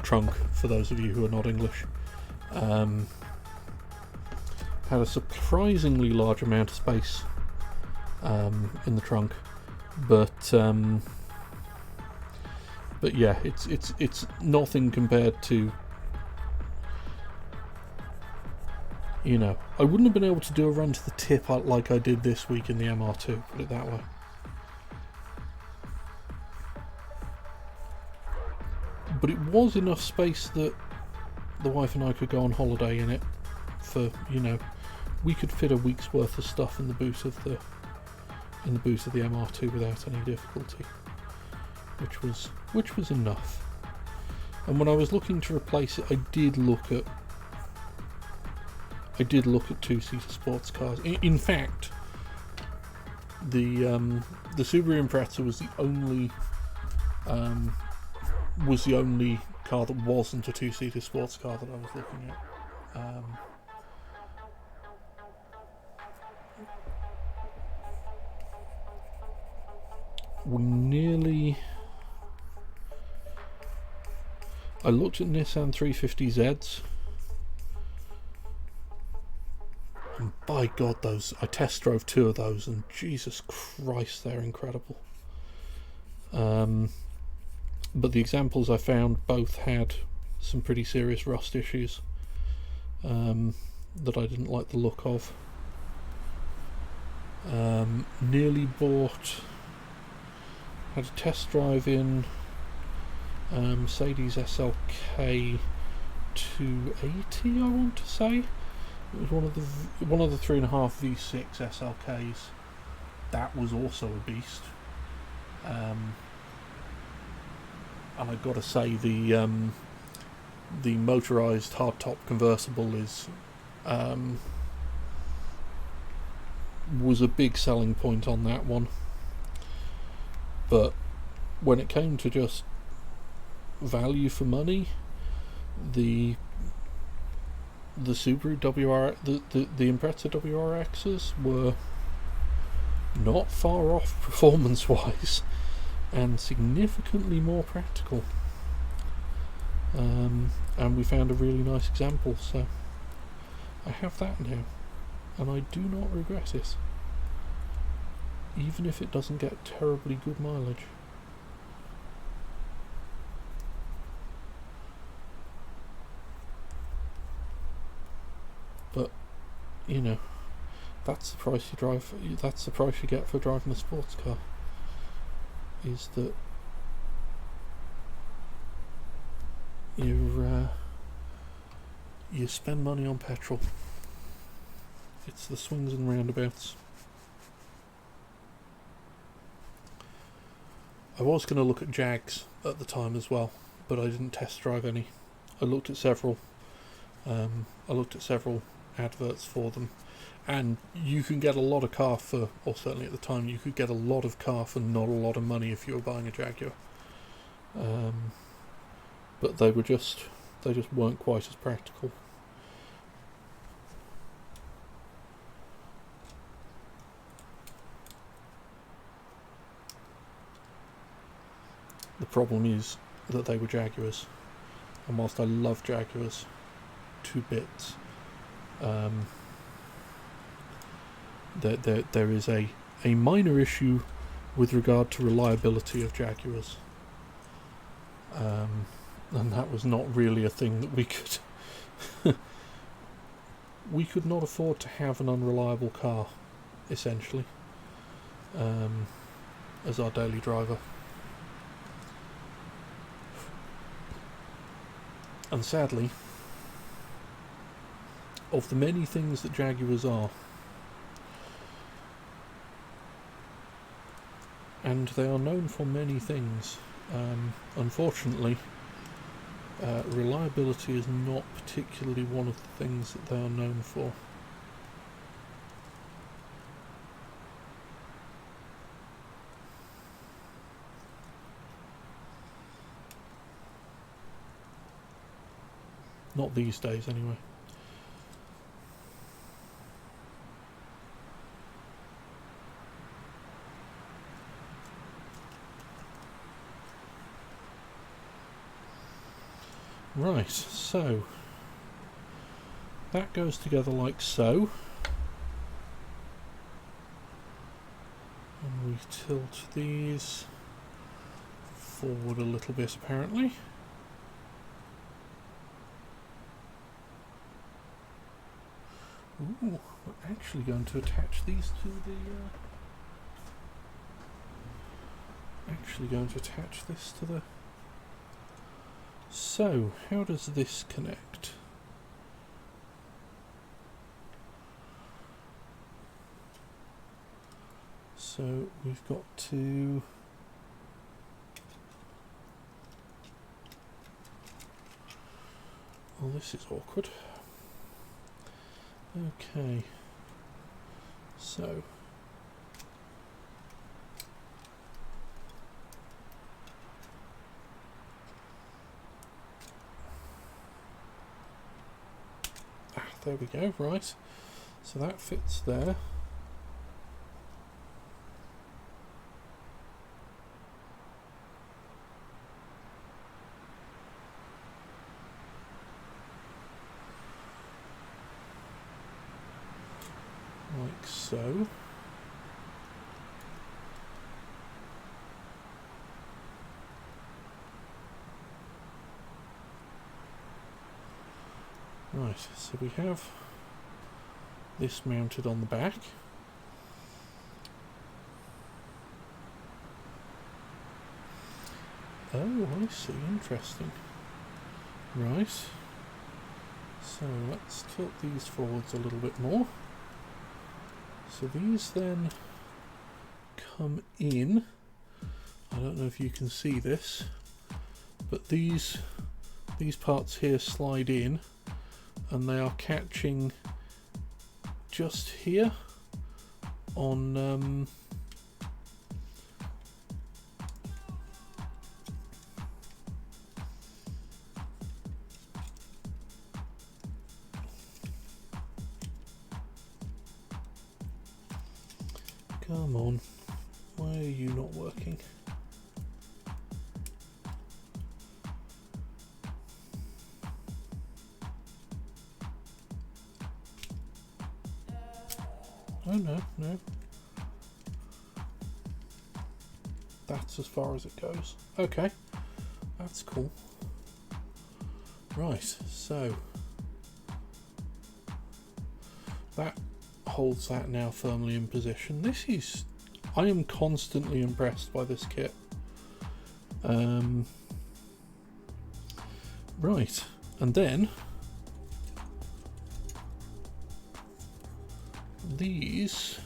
trunk, for those of you who are not English. Had a surprisingly large amount of space in the trunk, but yeah, it's nothing compared to, you know, I wouldn't have been able to do a run to the tip like I did this week in the MR2, put it that way. But it was enough space that the wife and I could go on holiday in it for, you know, we could fit a week's worth of stuff in the boot of the MR2 without any difficulty, which was enough. And when I was looking to replace it, I did look at two-seater sports cars. In fact, the Subaru Impreza was the only car that wasn't a two-seater sports car that I was looking at. I looked at Nissan 350Zs, and by God, I test drove 2 of those, and Jesus Christ, they're incredible. But the examples I found both had some pretty serious rust issues that I didn't like the look of. Had a test drive in Mercedes SLK 280, I want to say. It was one of the 3.5 V6 SLKs. That was also a beast. And I've got to say the motorised hardtop convertible was a big selling point on that one. But when it came to just value for money, the Subaru the Impreza WRXs were not far off performance-wise, and significantly more practical. and we found a really nice example, so I have that now, and I do not regret it, even if it doesn't get terribly good mileage. But, you know, that's the price you drive. That's the price you get for driving a sports car. Is that you spend money on petrol. It's the swings and roundabouts. I was going to look at Jags at the time as well, but I didn't test drive any. I looked at several. Adverts for them, and you can get a lot of car for, or certainly at the time, you could get a lot of car for not a lot of money if you were buying a Jaguar. But they just weren't quite as practical. The problem is that they were Jaguars, and whilst I love Jaguars to bits, there is a minor issue with regard to reliability of Jaguars, and that was not really a thing that we could we could not afford to have an unreliable car, essentially, as our daily driver. And sadly, of the many things that Jaguars are, and they are known for many things, unfortunately, reliability is not particularly one of the things that they are known for. Not these days, anyway. Right, so that goes together like so, and we tilt these forward a little bit apparently. Ooh, we're actually going to attach these to the so, how does this connect? So, we've got to... Well, this is awkward. Okay. So... there we go, right. So that fits there. Like so. Right, so we have this mounted on the back. Oh, I see, interesting. Right, so let's tilt these forwards a little bit more. So these then come in. I don't know if you can see this, but these parts here slide in, and they are catching just here on come on, why are you not working? no. That's as far as it goes. Okay, that's cool. Right, so that holds that now firmly in position. I am constantly impressed by this kit. Right, and then these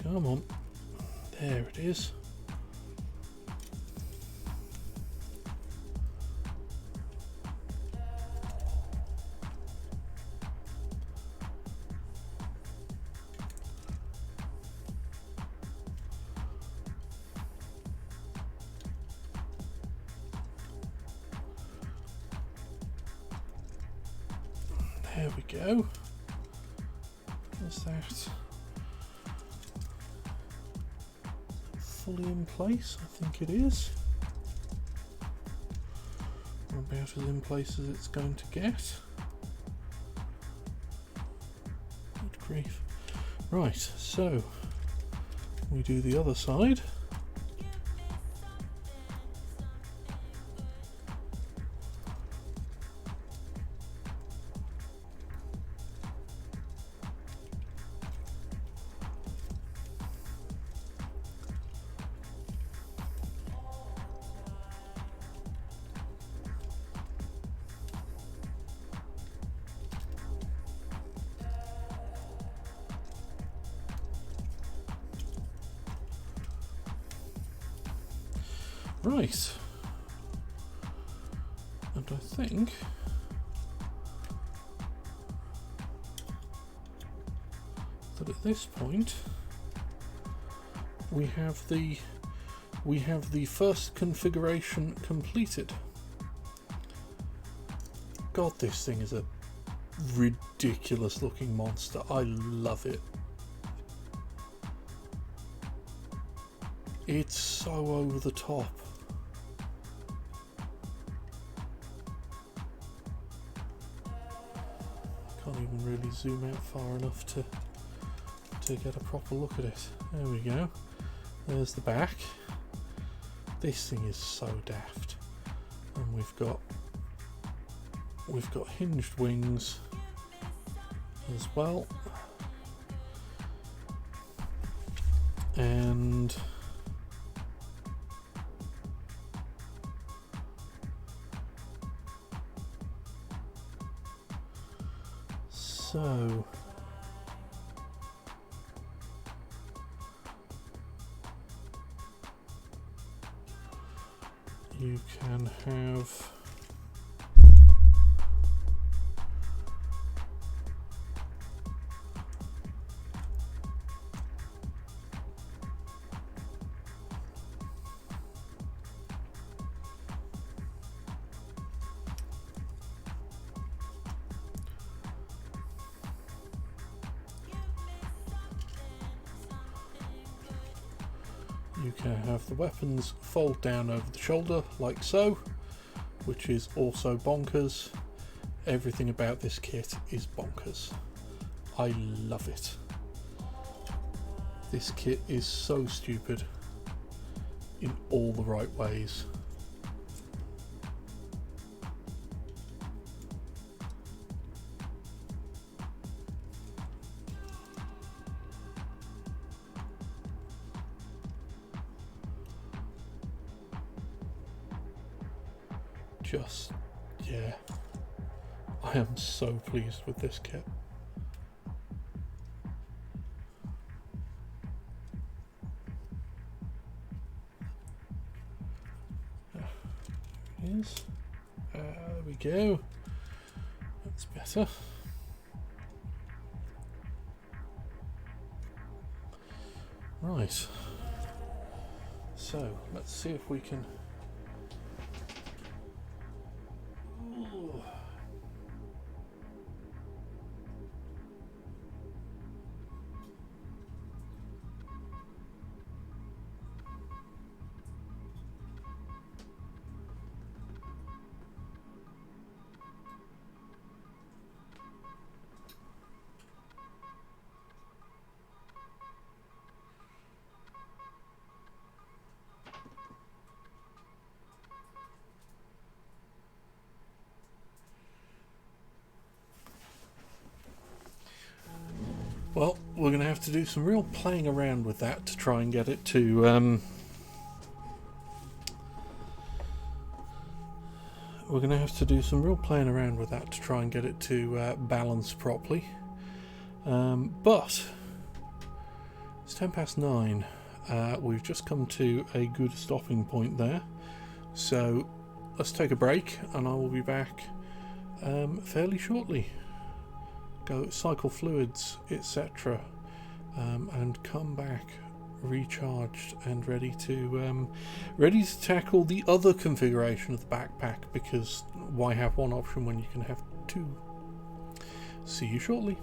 come on, there it is. There we go. Is that fully in place? I think it is. About as in place as it's going to get. Good grief. Right, so we do the other side. Right, and I think that at this point we have the first configuration completed. God, this thing is a ridiculous looking monster. I love it. It's so over the top. Can't even really zoom out far enough to get a proper look at it. There we go. There's the back. This thing is so daft. And we've got hinged wings as well. And so you can have the weapons fold down over the shoulder like so, which is also bonkers. Everything about this kit is bonkers. I love it. This kit is so stupid in all the right ways. Just, yeah, I am so pleased with this kit. There we go. That's better. Right. So let's see if we can. we're going to have to do some real playing around with that to try and get it to balance properly. But it's 9:10. We've just come to a good stopping point there, so let's take a break and I will be back fairly shortly. Go cycle fluids, etc., and come back recharged and ready to tackle the other configuration of the backpack, because why have one option when you can have two? See you shortly.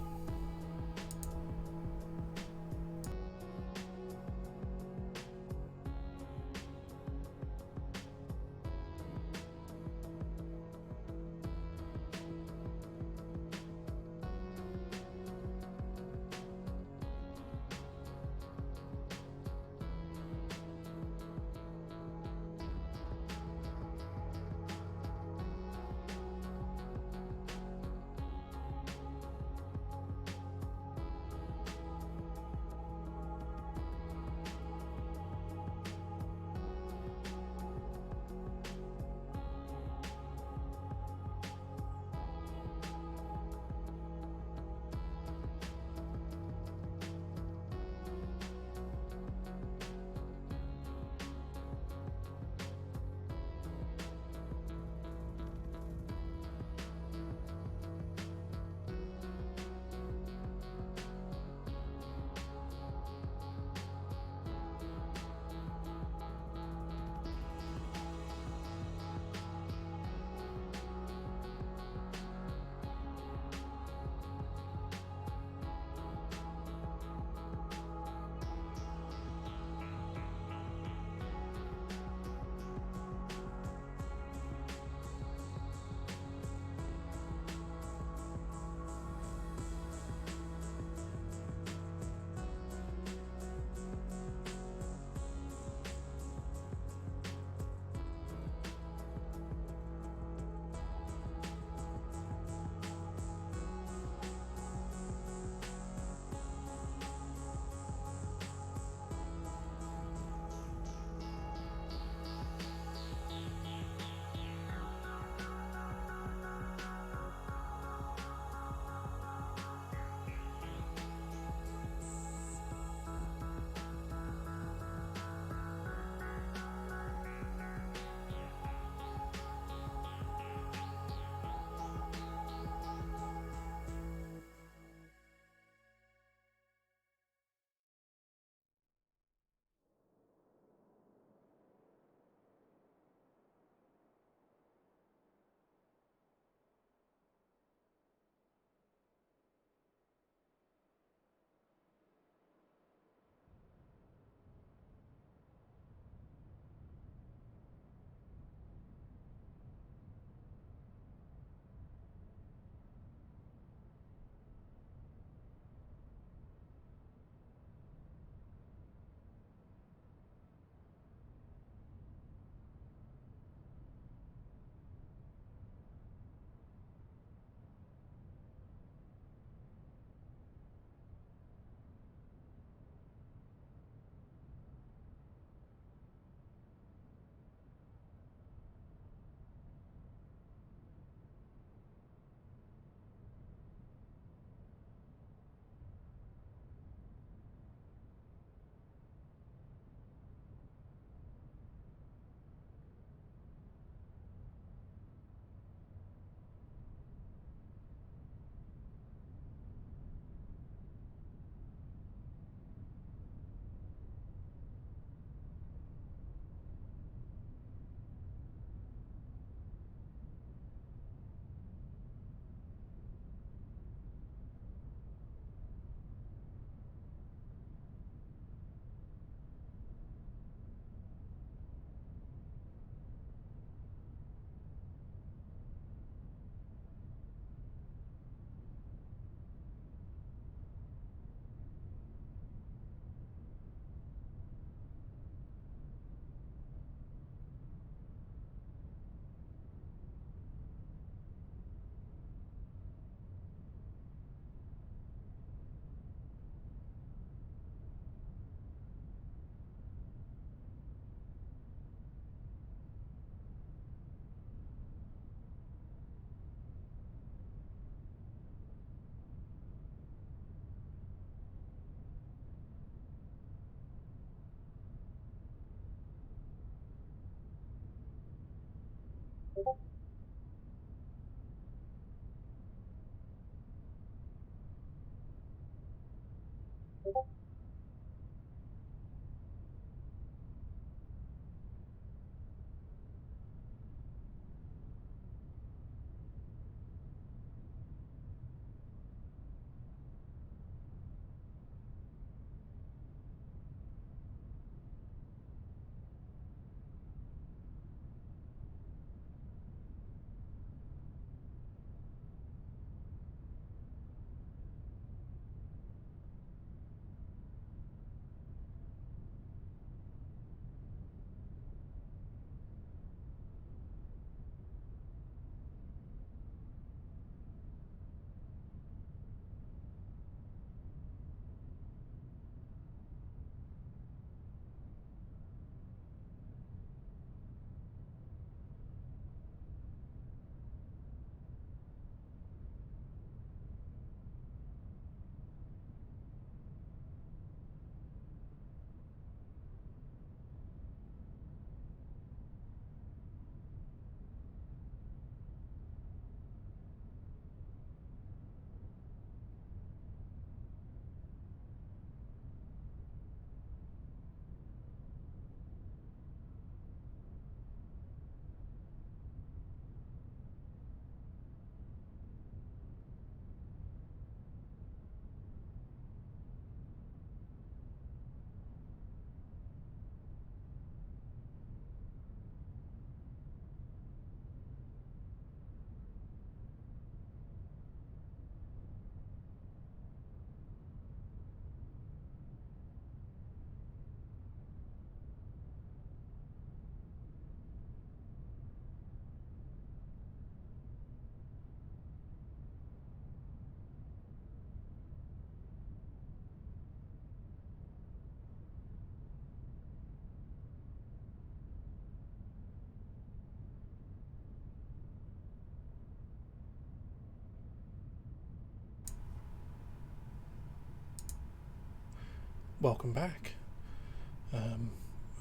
Welcome back.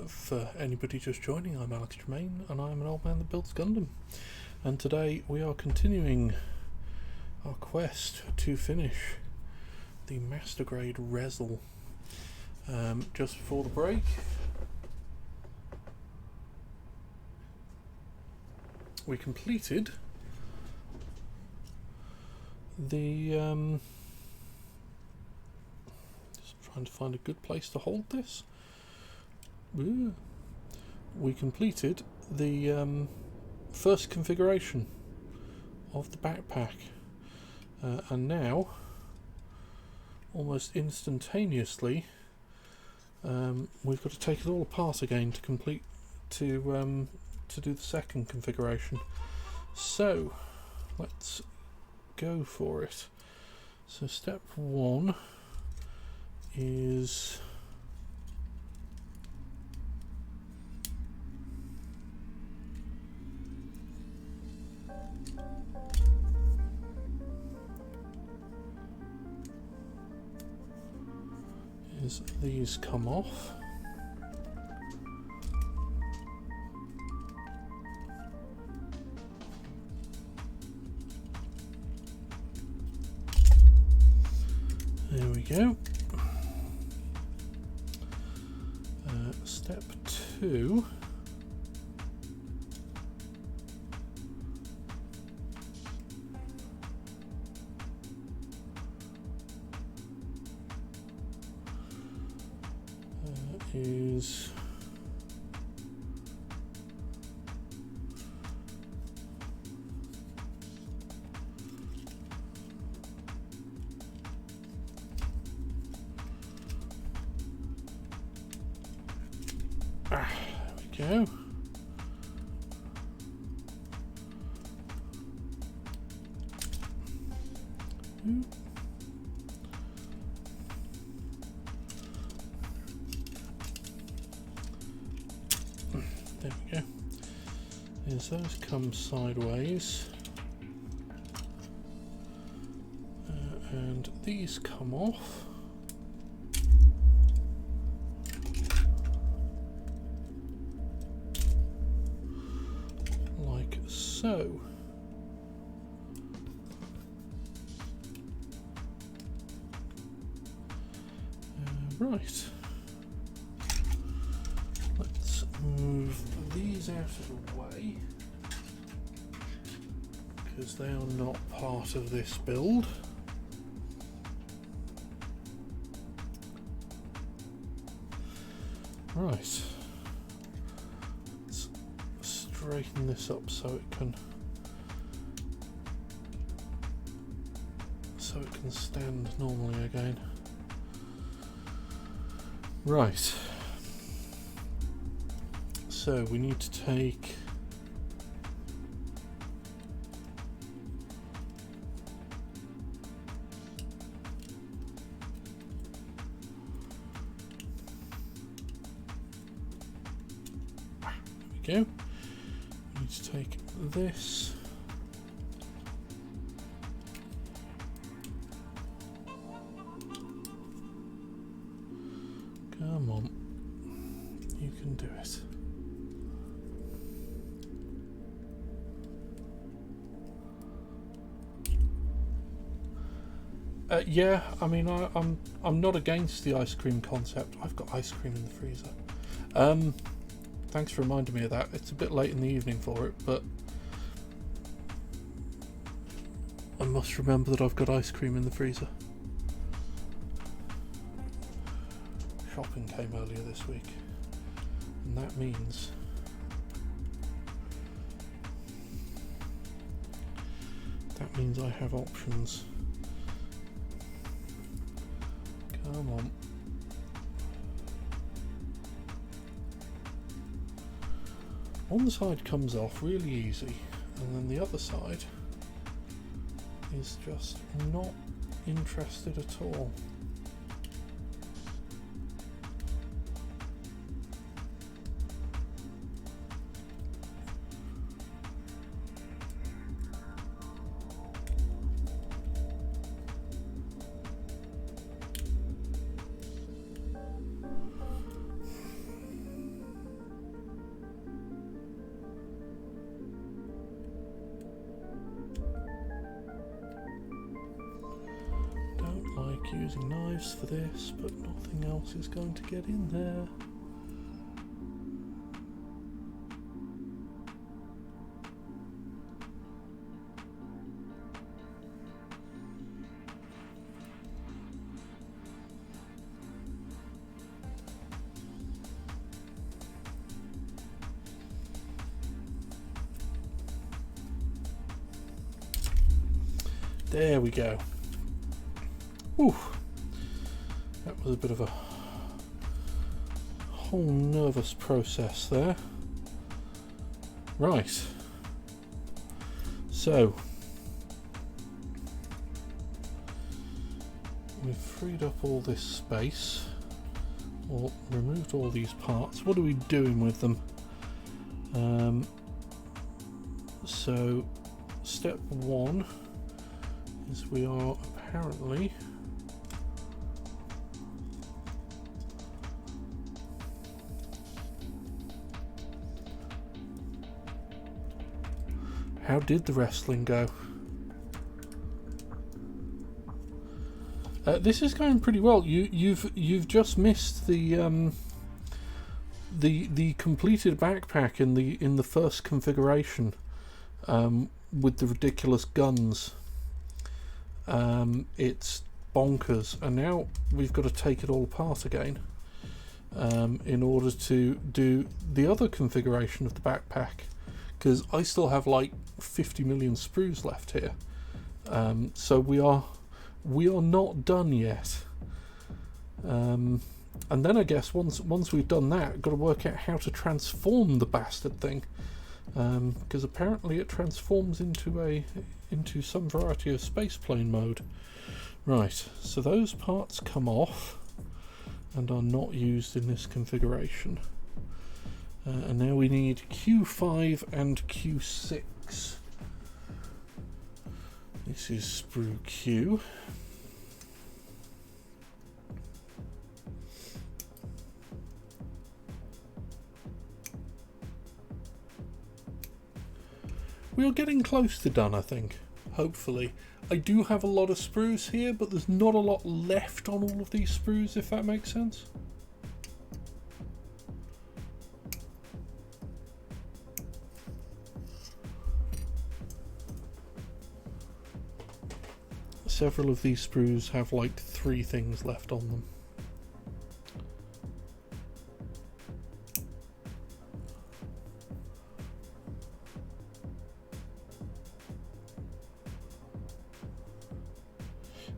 For anybody just joining, I'm Alex Tremaine and I'm an old man that builds Gundam. And today we are continuing our quest to finish the Master Grade ReZEL. Just before the break, we completed the trying to find a good place to hold this. Ooh. We completed the first configuration of the backpack, and now, almost instantaneously, we've got to take it all apart again to complete to do the second configuration. So let's go for it. So step one is these come off. There we go. Step two is there we go. There we go. As those come sideways, and these come off. Like So, right, let's move these out of the way because they are not part of this build. Right, let's straighten this up so it can stand normally again. Right, so we need to take there we go. We need to take this. Come on, you can do it. Yeah, I mean, I'm not against the ice cream concept. I've got ice cream in the freezer. Thanks for reminding me of that. It's a bit late in the evening for it, but I must remember that I've got ice cream in the freezer. Shopping came earlier this week, and that means I have options. Come on. One side comes off really easy, and then the other side is just not interested at all. Using knives for this, but nothing else is going to get in there. There we go. Ooh, that was a bit of a whole nervous process there. Right, so we've freed up all this space, or removed all these parts. What are we doing with them? So step one is we are apparently how did the wrestling go? This is going pretty well. You've just missed the completed backpack in the first configuration with the ridiculous guns. It's bonkers, and now we've got to take it all apart again in order to do the other configuration of the backpack, because I still have like 50 million sprues left here. So we are not done yet. And then I guess once we've done that, got to work out how to transform the bastard thing, because apparently it transforms into some variety of spaceplane mode. Right, so those parts come off and are not used in this configuration. And now we need Q5 and Q6. This is sprue Q. We are getting close to done, I think. Hopefully. I do have a lot of sprues here, but there's not a lot left on all of these sprues, if that makes sense. Several of these sprues have like 3 things left on them.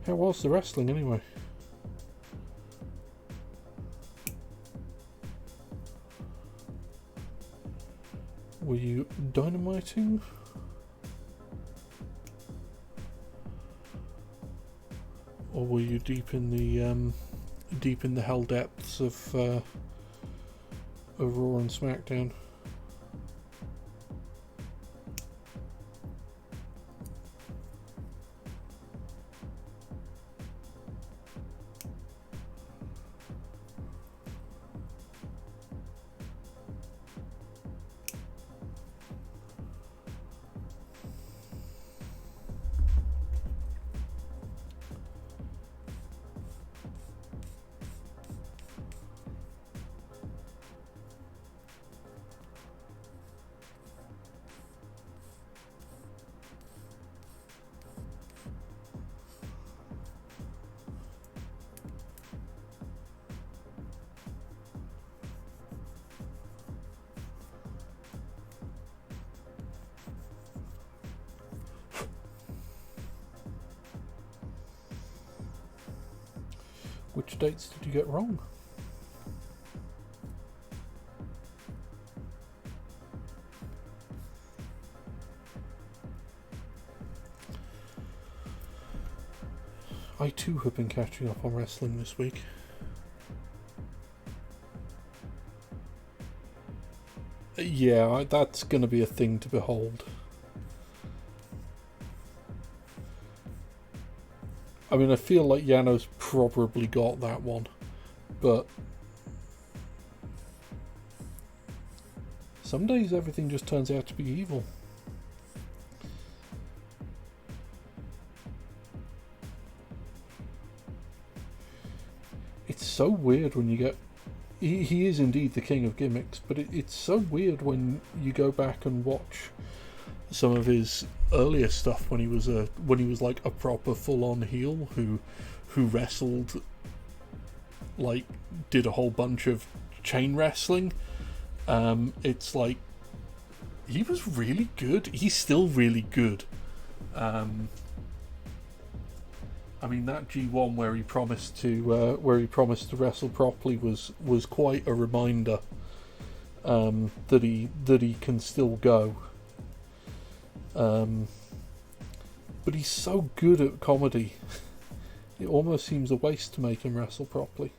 How was the wrestling anyway? Were you dynamiting? Or were you deep in the hell depths of Raw and SmackDown? Which dates did you get wrong? I too have been catching up on wrestling this week. Yeah, that's going to be a thing to behold. I mean, I feel like Yano's probably got that one, but some days everything just turns out to be evil. It's so weird when you get... He is indeed the king of gimmicks, but it's so weird when you go back and watch some of his earlier stuff when he was like a proper full-on heel who wrestled, like, did a whole bunch of chain wrestling. It's like he was really good. He's still really good. I mean, that G1 where he promised to wrestle properly was quite a reminder that he can still go. But he's so good at comedy, it almost seems a waste to make him wrestle properly.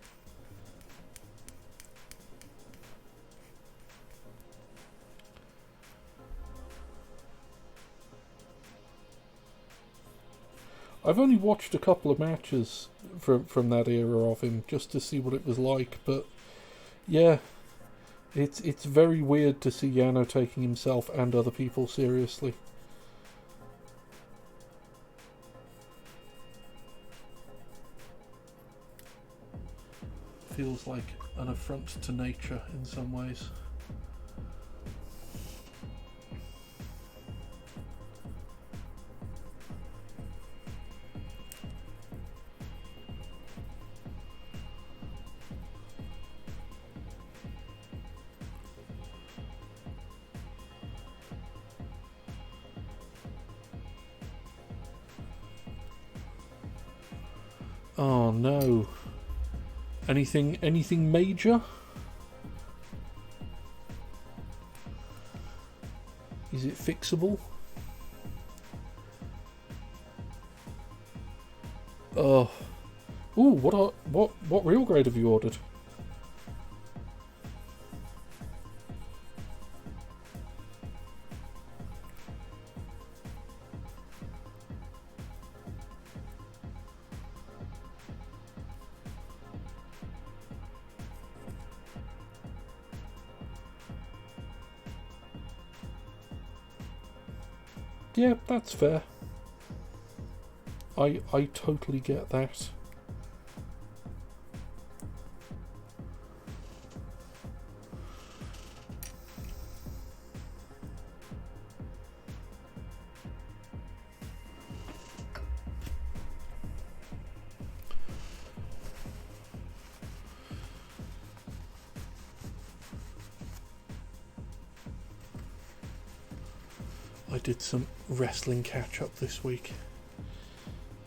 I've only watched a couple of matches from that era of him just to see what it was like, but yeah, it's very weird to see Yano taking himself and other people seriously. Feels like an affront to nature in some ways. Oh no. Anything major? Is it fixable? Oh. Ooh, what real grade have you ordered? Yeah, that's fair. I totally get that. I did some wrestling catch up this week.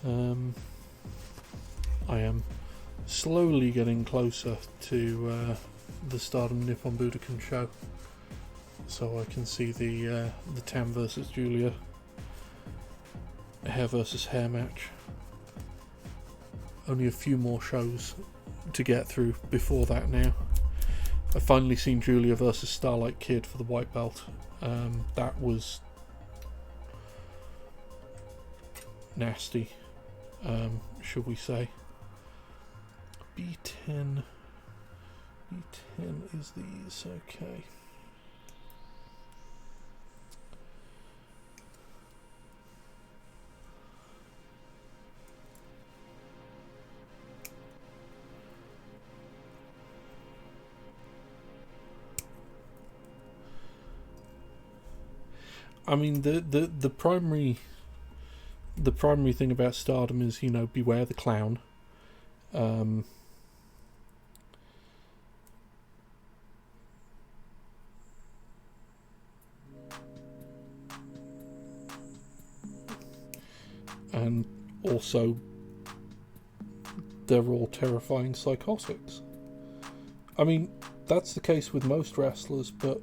I am slowly getting closer to the Stardom Nippon Budokan show, so I can see the Tam versus Julia hair versus hair match. Only a few more shows to get through before that now. I've finally seen Julia versus Starlight Kid for the white belt. That was nasty, should we say. B10 is these, okay. I mean, the primary thing about Stardom is, you know, beware the clown. And also, they're all terrifying psychotics. I mean, that's the case with most wrestlers, but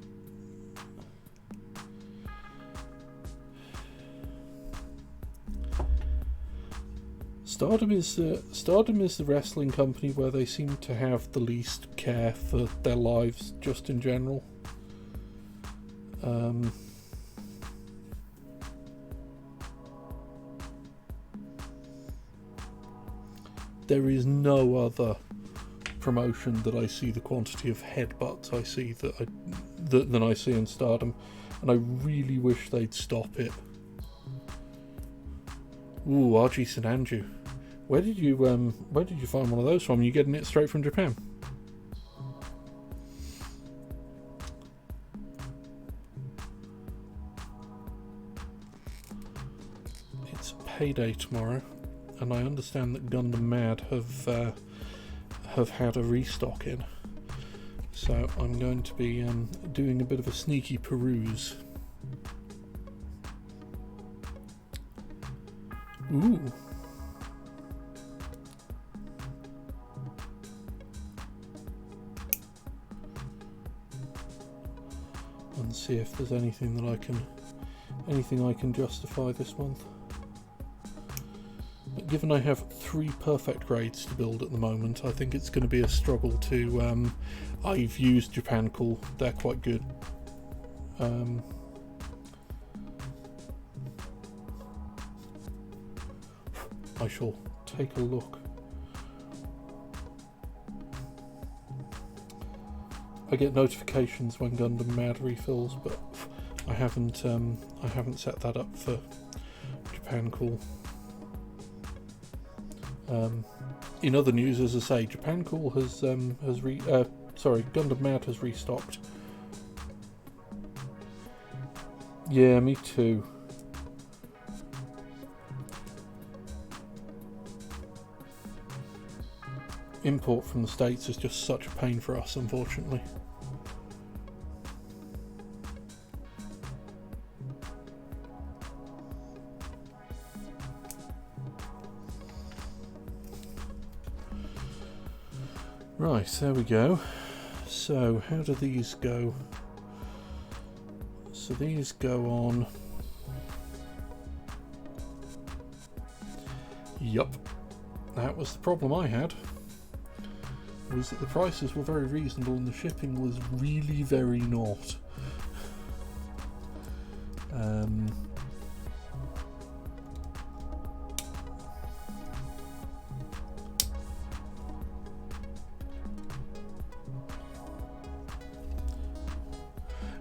Stardom is the wrestling company where they seem to have the least care for their lives, just in general. There is no other promotion that I see the quantity of headbutts I see than I see in Stardom, and I really wish they'd stop it. Ooh, RG Senanju. Where did you find one of those from? You getting it straight from Japan? It's payday tomorrow, and I understand that Gundam Mad have had a restock in, so I'm going to be doing a bit of a sneaky peruse. Ooh. And see if there's anything that I can justify this month. But given I have 3 perfect grades to build at the moment, I think it's going to be a struggle to. I've used Japan Cool; they're quite good. I shall take a look. I get notifications when Gundam Mad refills, but I haven't set that up for Japan Cool. In other news, as I say, Japan Cool Gundam Mad has restocked. Yeah, me too. Import from the States is just such a pain for us, unfortunately. Right, there we go. So, how do these go? So these go on. Yup. That was the problem I had. Was that the prices were very reasonable and the shipping was really very not.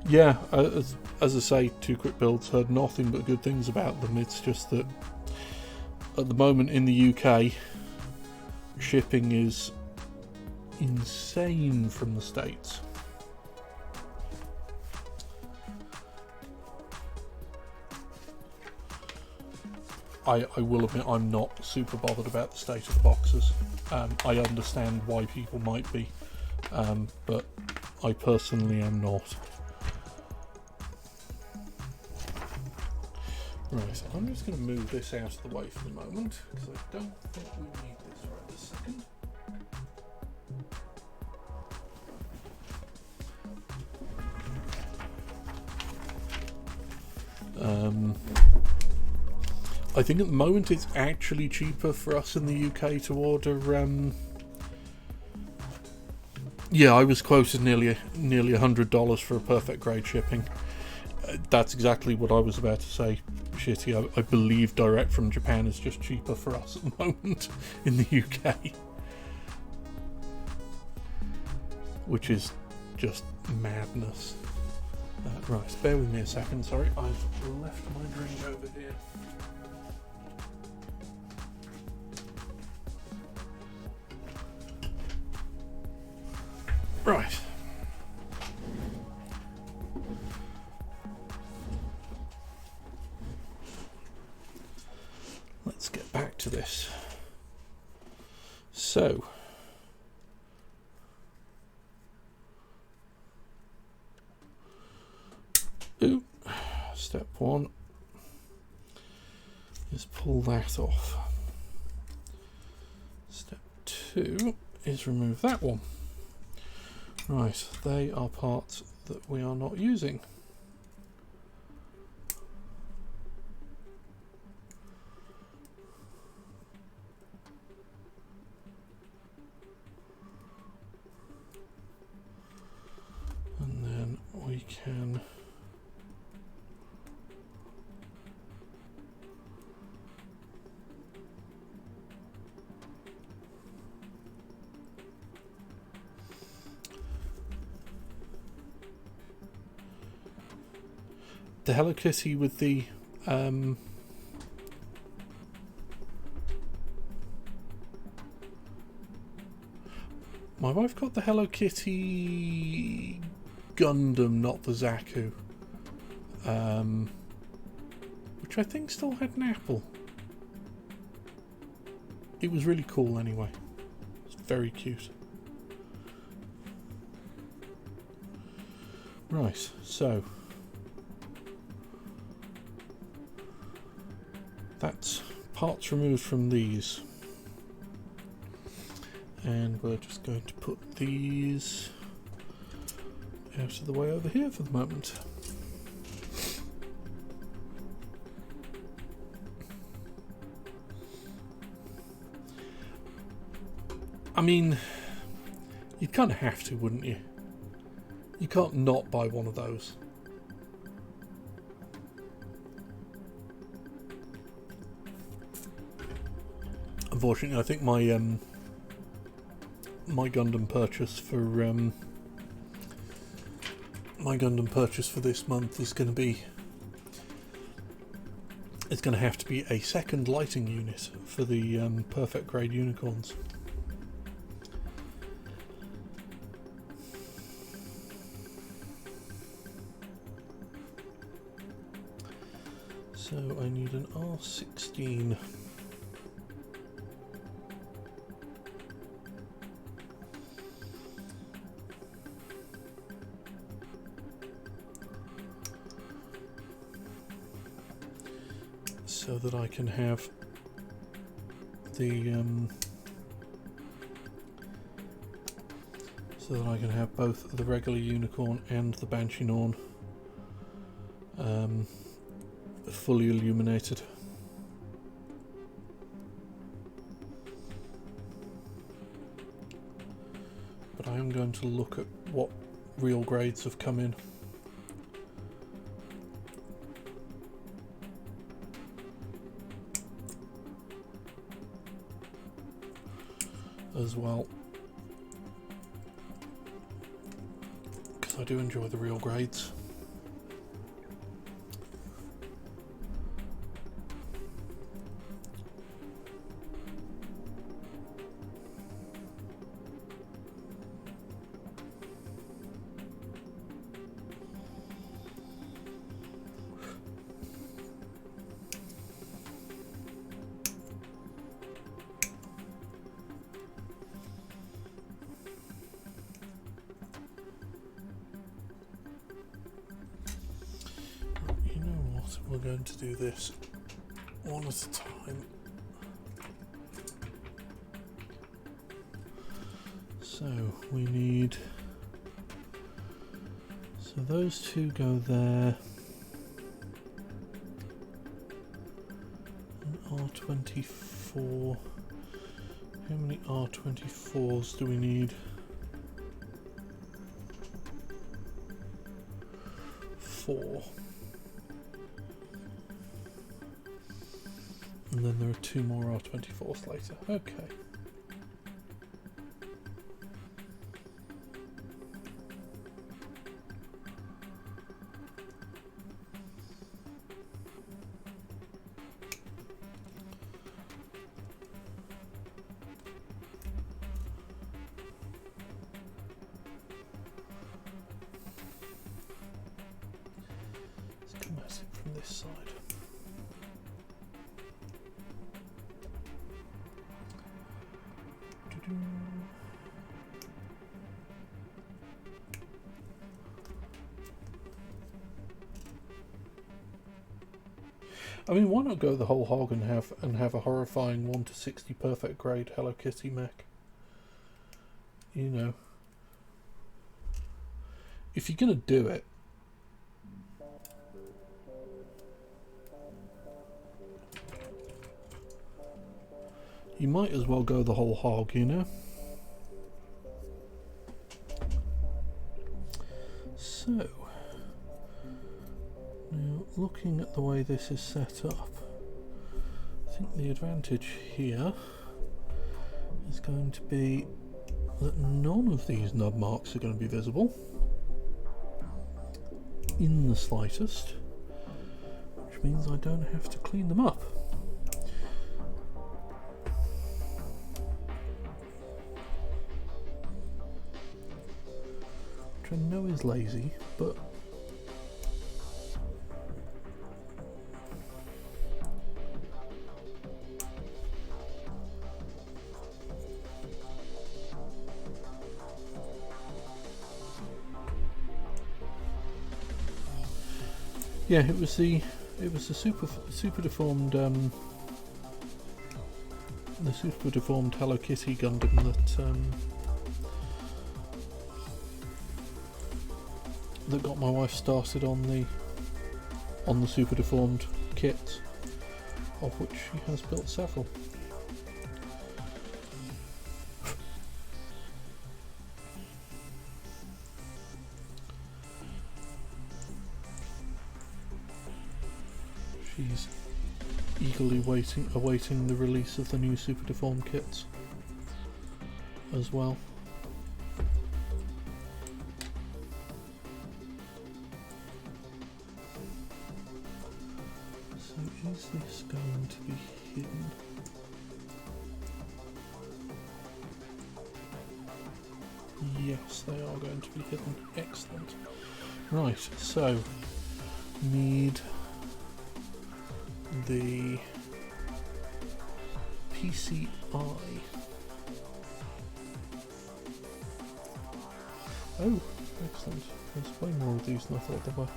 Yeah, as I say, Two Quick Builds heard nothing but good things about them. It's just that at the moment in the UK, shipping is insane from the States. I will admit I'm not super bothered about the state of the boxes. I understand why people might be, but I personally am not. Right, I'm just going to move this out of the way for the moment, because I don't think we need this right this second. I think at the moment it's actually cheaper for us in the UK to order. Yeah, I was quoted nearly $100 for a perfect grade shipping. That's exactly what I was about to say. Shitty. I believe direct from Japan is just cheaper for us at the moment in the UK, which is just madness. Right, bear with me a second. Sorry, I've left my drink over here. Right. Let's get back to this. So, step one is pull that off. Step two is remove that one. Right, they are parts that we are not using. And then we can the Hello Kitty with the my wife got the Hello Kitty Gundam, not the Zaku, which I think still had an apple. It was really cool anyway. It's very cute. Right, so that's parts removed from these, and we're just going to put these out of the way over here for the moment. I mean, you'd kind of have to, wouldn't you? You can't not buy one of those. Unfortunately, I think my my Gundam purchase for this month is going to be. It's going to have to be a second lighting unit for the perfect grade unicorns. So I need an R16. So that I can have the both the regular unicorn and the Banshee Norn fully illuminated. But I am going to look at what real grades have come in. As well, because I do enjoy the real grades. we're going to do this one at a time. So we need, so those two go there, and R24, how many R24s do we need? 4. And then there are 2 more R24s later. Okay. Let's come at it from this side. I mean, why not go the whole hog and have a horrifying 1 to 60 perfect grade Hello Kitty mech? You know, if you're gonna do it, you might as well go the whole hog, you know? So, now looking at the way this is set up, I think the advantage here is going to be that none of these nub marks are going to be visible in the slightest, which means I don't have to clean them up. Which I know is lazy, but yeah, it was the super deformed the super deformed Hello Kitty Gundam that got my wife started on the super deformed kits, of which she has built several. She's eagerly awaiting the release of the new super deformed kits as well. So is this going to be hidden? Yes, they are going to be hidden. Excellent. Right, so need the PCI. Oh, excellent. There's way more of these than I thought there were.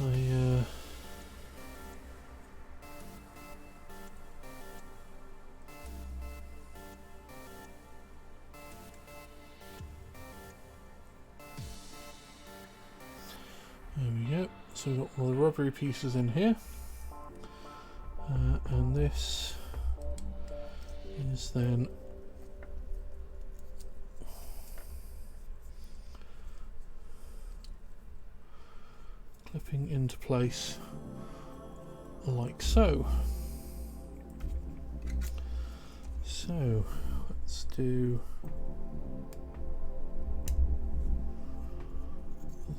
There we go. So we've got all the rubbery pieces in here, and this is then clipping into place like so. So let's do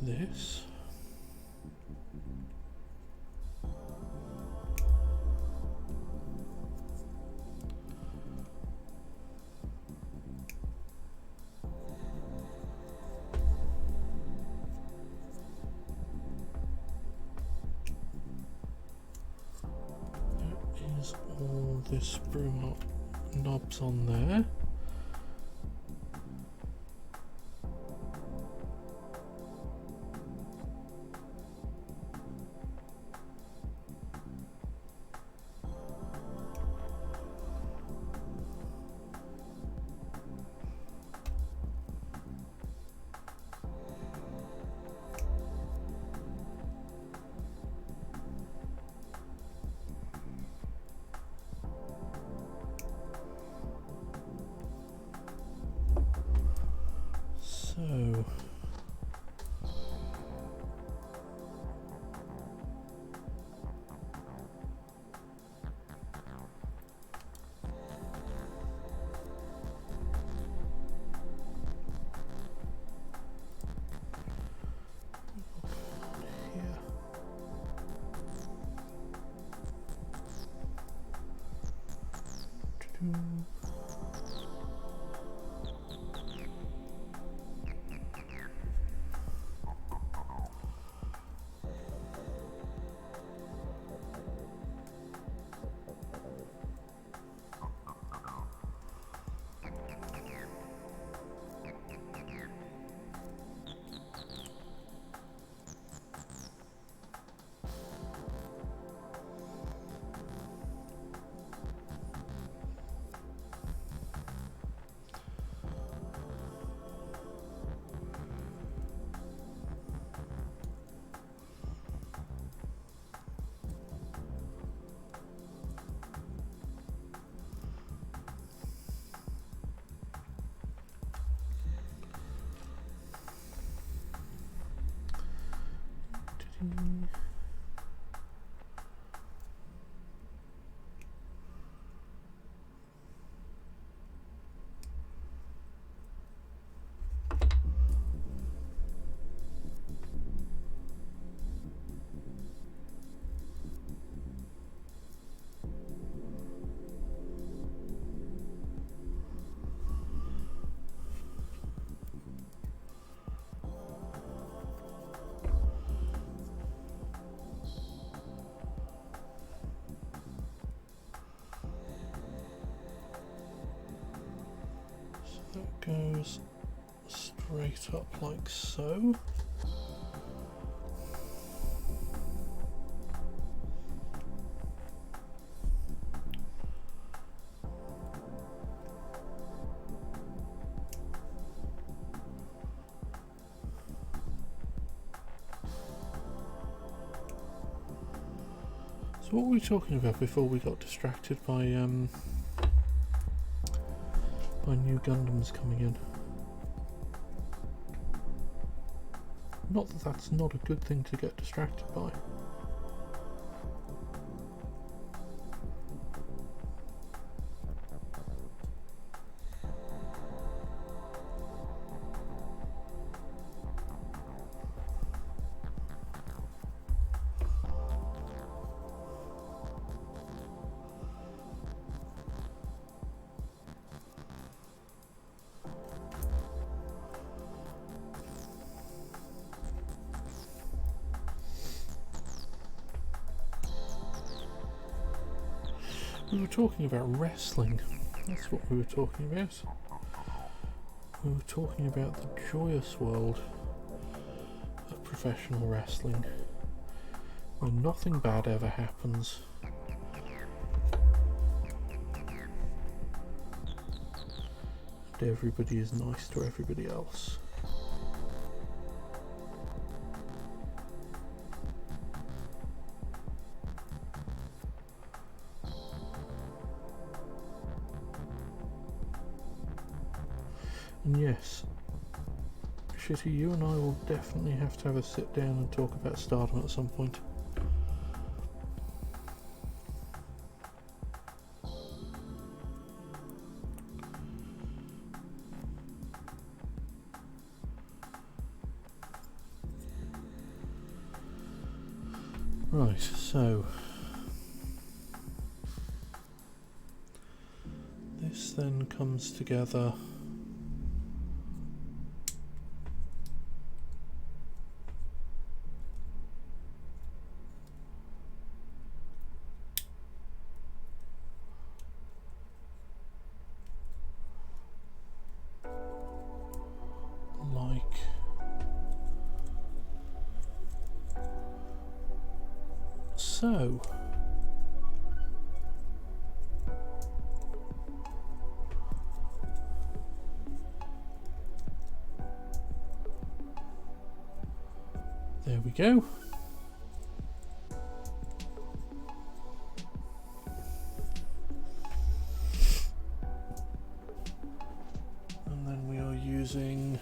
this. this sprue knobs on there. So that goes straight up like so. So what were we talking about before we got distracted by new Gundams coming in? Not that that's not a good thing to get distracted by. We were talking about wrestling. That's what we were talking about. We were talking about the joyous world of professional wrestling, where nothing bad ever happens. And everybody is nice to everybody else. And yes, Shitty, you and I will definitely have to have a sit down and talk about Stardom at some point. Right, so this then comes together . so. There we go. And then we are using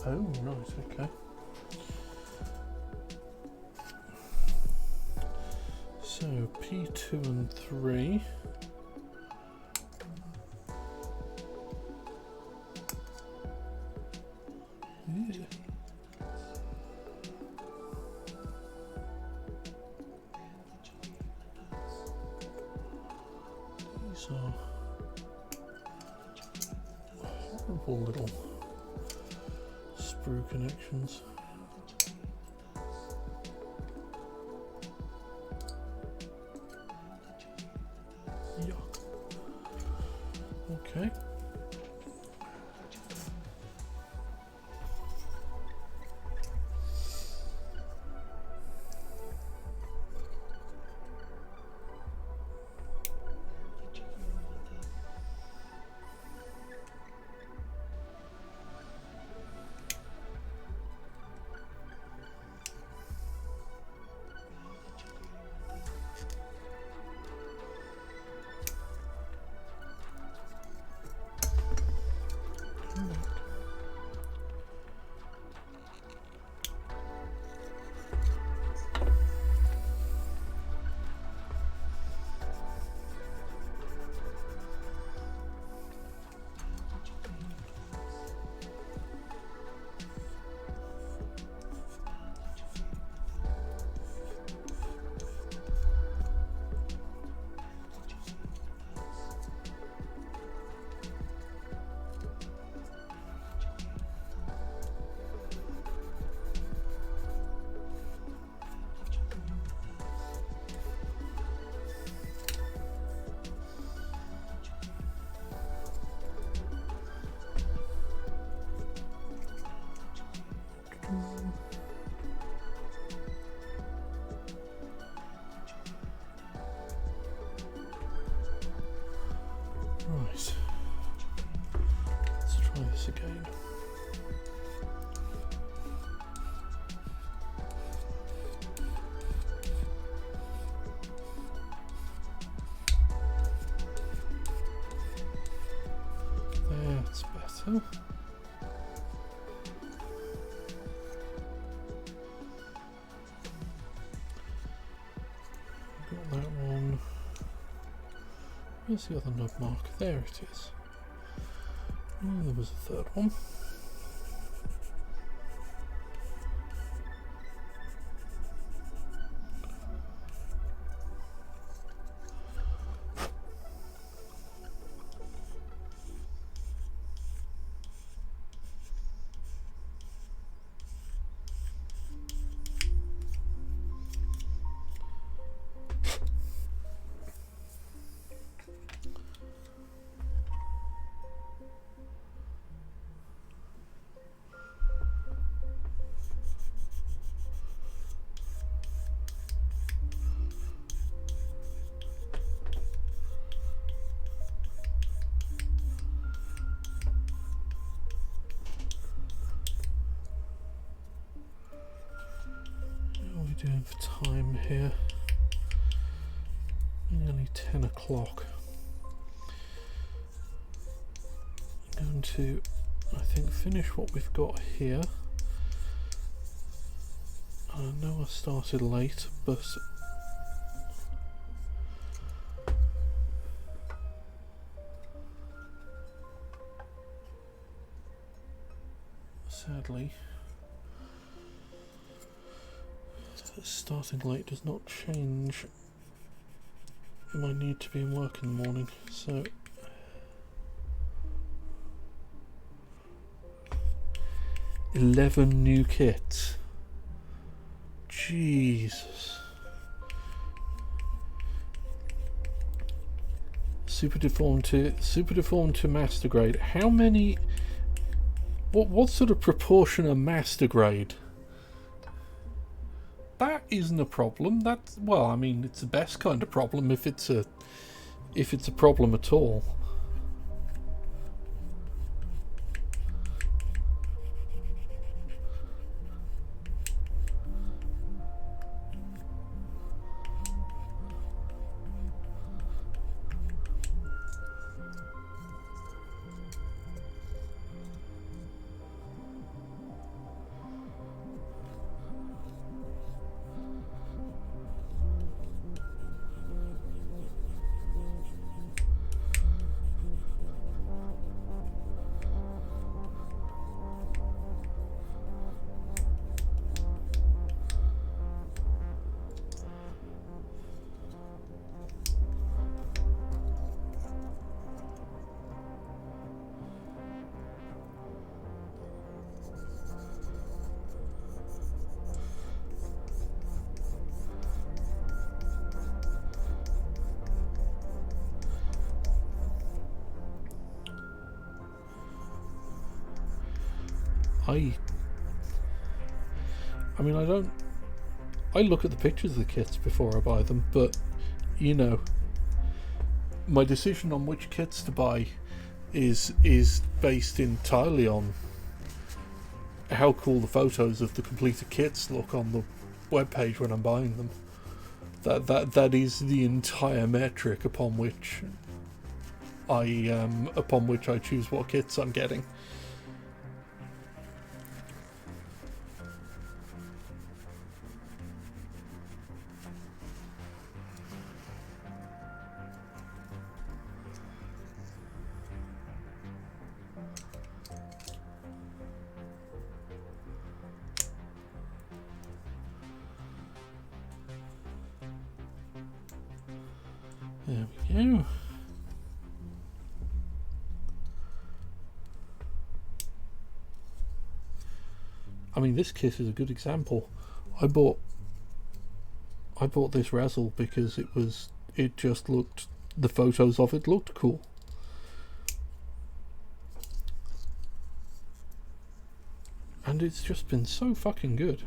oh, right, okay. So P2 and 3. Yeah. These are horrible little sprue connections. Yuck. Okay. Right, let's try this again. That's better. Got that one. Where's the other knob marker? There it is. Oh, there was a third one. What are we doing for time here? Nearly 10 o'clock. I'm going to, I think, finish what we've got here. I know I started late, but sadly, starting late does not change might need to be in work in the morning, so 11 new kits. Jesus. Super deformed to master grade. How many? What sort of proportion of master grade? That isn't a problem. That's, well, I mean, it's the best kind of problem if it's a problem at all. I mean, I look at the pictures of the kits before I buy them, but, you know, my decision on which kits to buy is based entirely on how cool the photos of the completed kits look on the webpage when I'm buying them. That is the entire metric upon which I choose what kits I'm getting. There we go. I mean, this kit is a good example. I bought this ReZEL because it just looked, the photos of it looked cool. And it's just been so fucking good.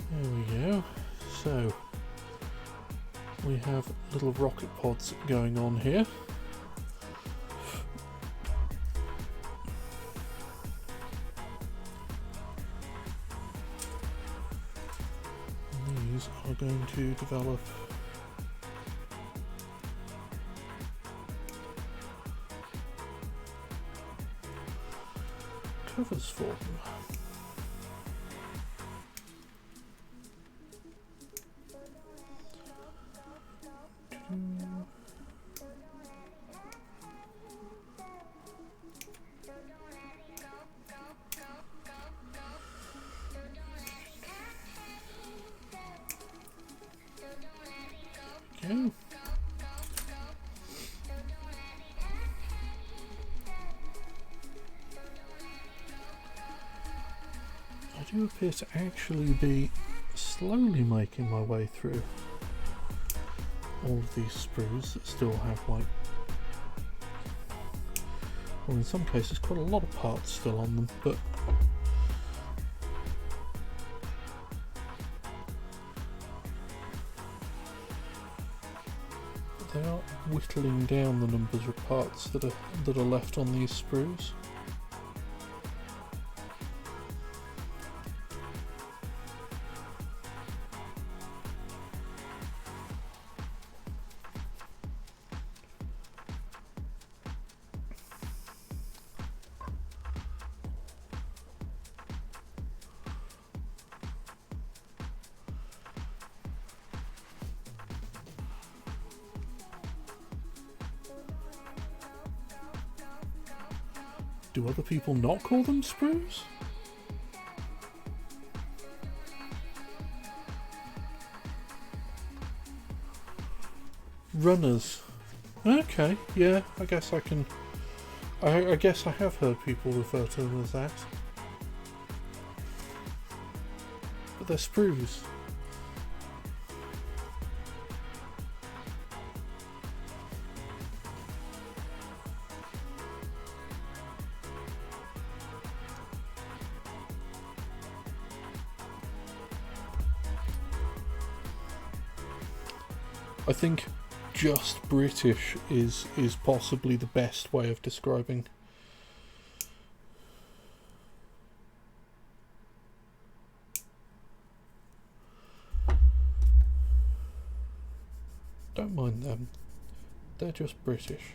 There we go. So we have little rocket pods going on here. And these are going to develop covers for them. Okay. I do appear to actually be slowly making my way through all of these sprues that still have, like, well, in some cases quite a lot of parts still on them, but they are whittling down the numbers of parts that are left on these sprues. Do other people not call them sprues? Runners. Okay, yeah, I guess I can. I guess I have heard people refer to them as that. But they're sprues. I think just British is possibly the best way of describing. Don't mind them. They're just British.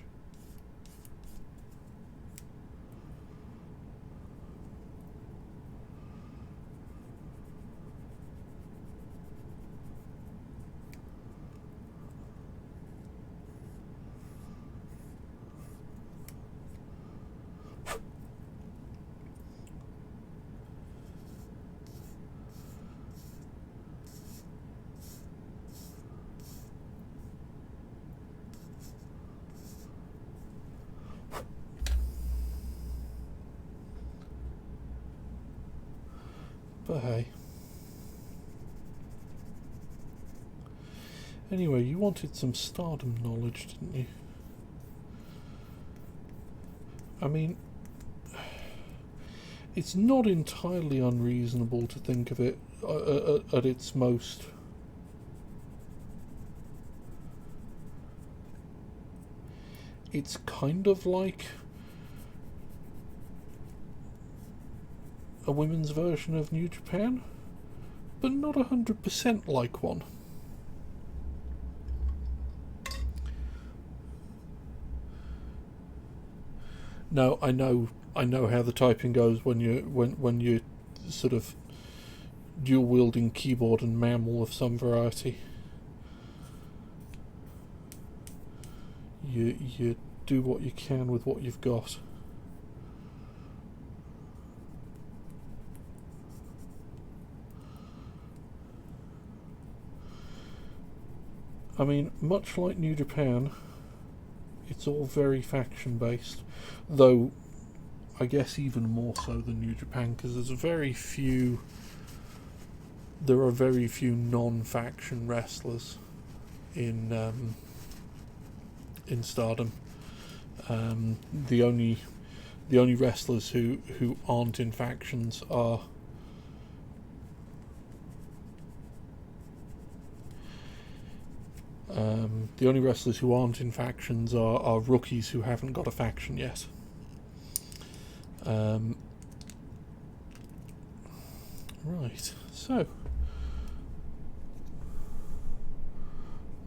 But hey. Anyway, you wanted some stardom knowledge, didn't you? I mean, it's not entirely unreasonable to think of it at its most. It's kind of like a women's version of New Japan, but not 100% like one. No, I know how the typing goes when you're sort of dual wielding keyboard and mammal of some variety. You do what you can with what you've got. I mean, much like New Japan, it's all very faction based, though I guess even more so than New Japan, because there are very few non-faction wrestlers in Stardom. The only wrestlers who aren't in factions are rookies who haven't got a faction yet. Right, so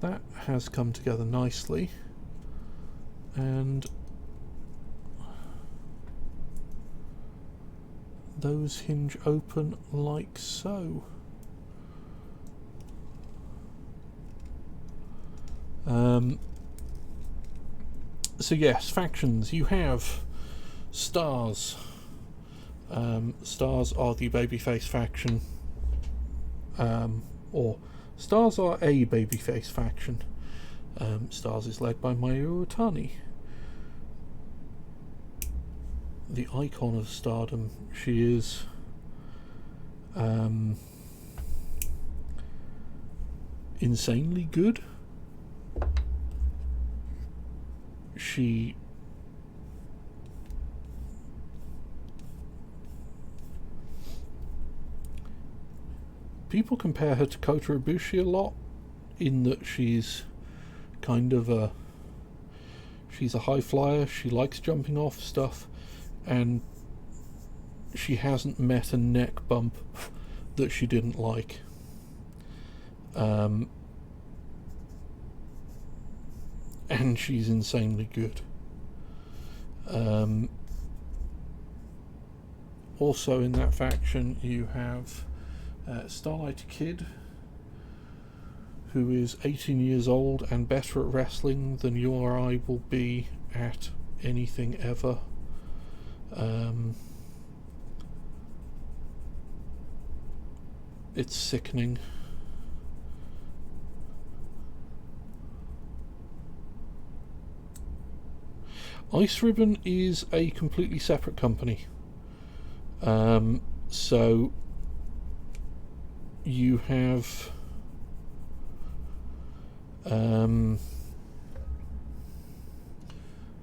that has come together nicely, and those hinge open like so. So yes, factions. You have Stars. Stars are the babyface faction, or Stars are a babyface faction. Stars is led by Mayu Iwatani, the icon of Stardom. She is insanely good. People compare her to Kota Ibushi a lot, in that she's kind of she's a high flyer, she likes jumping off stuff, and she hasn't met a neck bump that she didn't like. And she's insanely good. Also in that faction you have Starlight Kid, who is 18 years old and better at wrestling than you or I will be at anything ever. It's sickening. Ice Ribbon is a completely separate company. So you have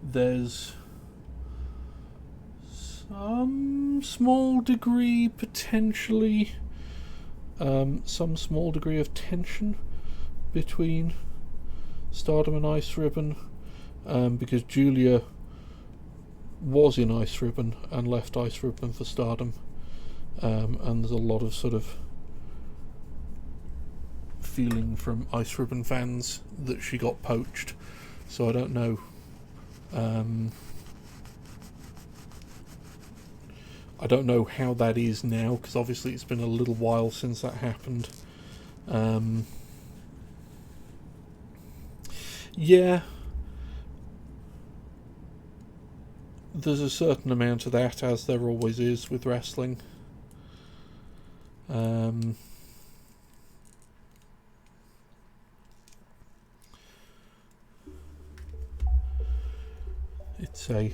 there's some small degree potentially some small degree of tension between Stardom and Ice Ribbon, because Julia was in Ice Ribbon and left Ice Ribbon for Stardom, and there's a lot of sort of feeling from Ice Ribbon fans that she got poached. So I don't know. I don't know how that is now, because obviously it's been a little while since that happened. Yeah, there's a certain amount of that, as there always is with wrestling.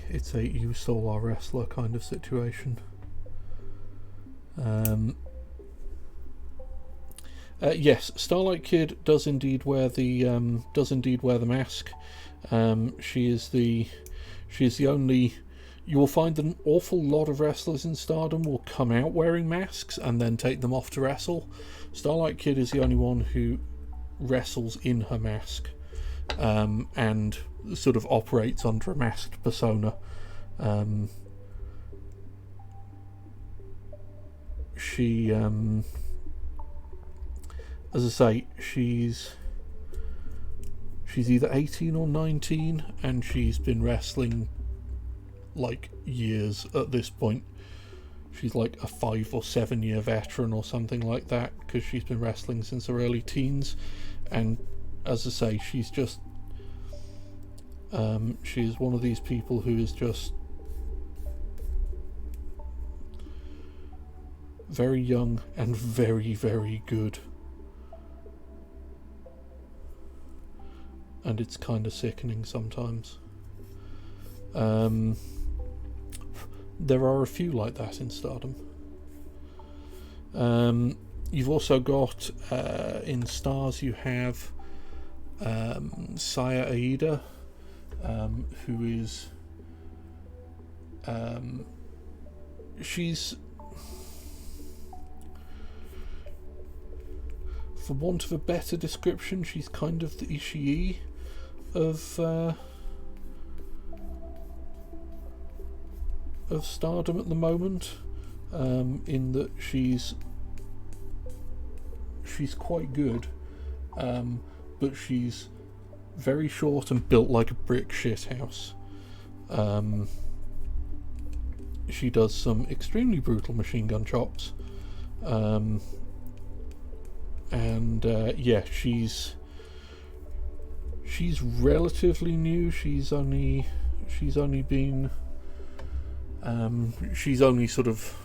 It's a you stole our wrestler kind of situation. Yes, Starlight Kid does indeed wear the mask. She is the only. You will find that an awful lot of wrestlers in Stardom will come out wearing masks and then take them off to wrestle. Starlight Kid is the only one who wrestles in her mask, and sort of operates under a masked persona. She, as I say, she's either 18 or 19, and she's been wrestling like years at this point. She's like a 5 or 7 year veteran or something like that, because she's been wrestling since her early teens. And as I say, she's just she's one of these people who is just very young and very, very good. and it's kind of sickening sometimes. There are a few like that in Stardom. You've also got in Stars, you have Saya Aida, who is she's, for want of a better description, she's kind of the Ishii of Stardom at the moment, in that she's quite good, but she's very short and built like a brick shithouse. She does some extremely brutal machine gun chops, and yeah, she's relatively new. She's only been she's only sort of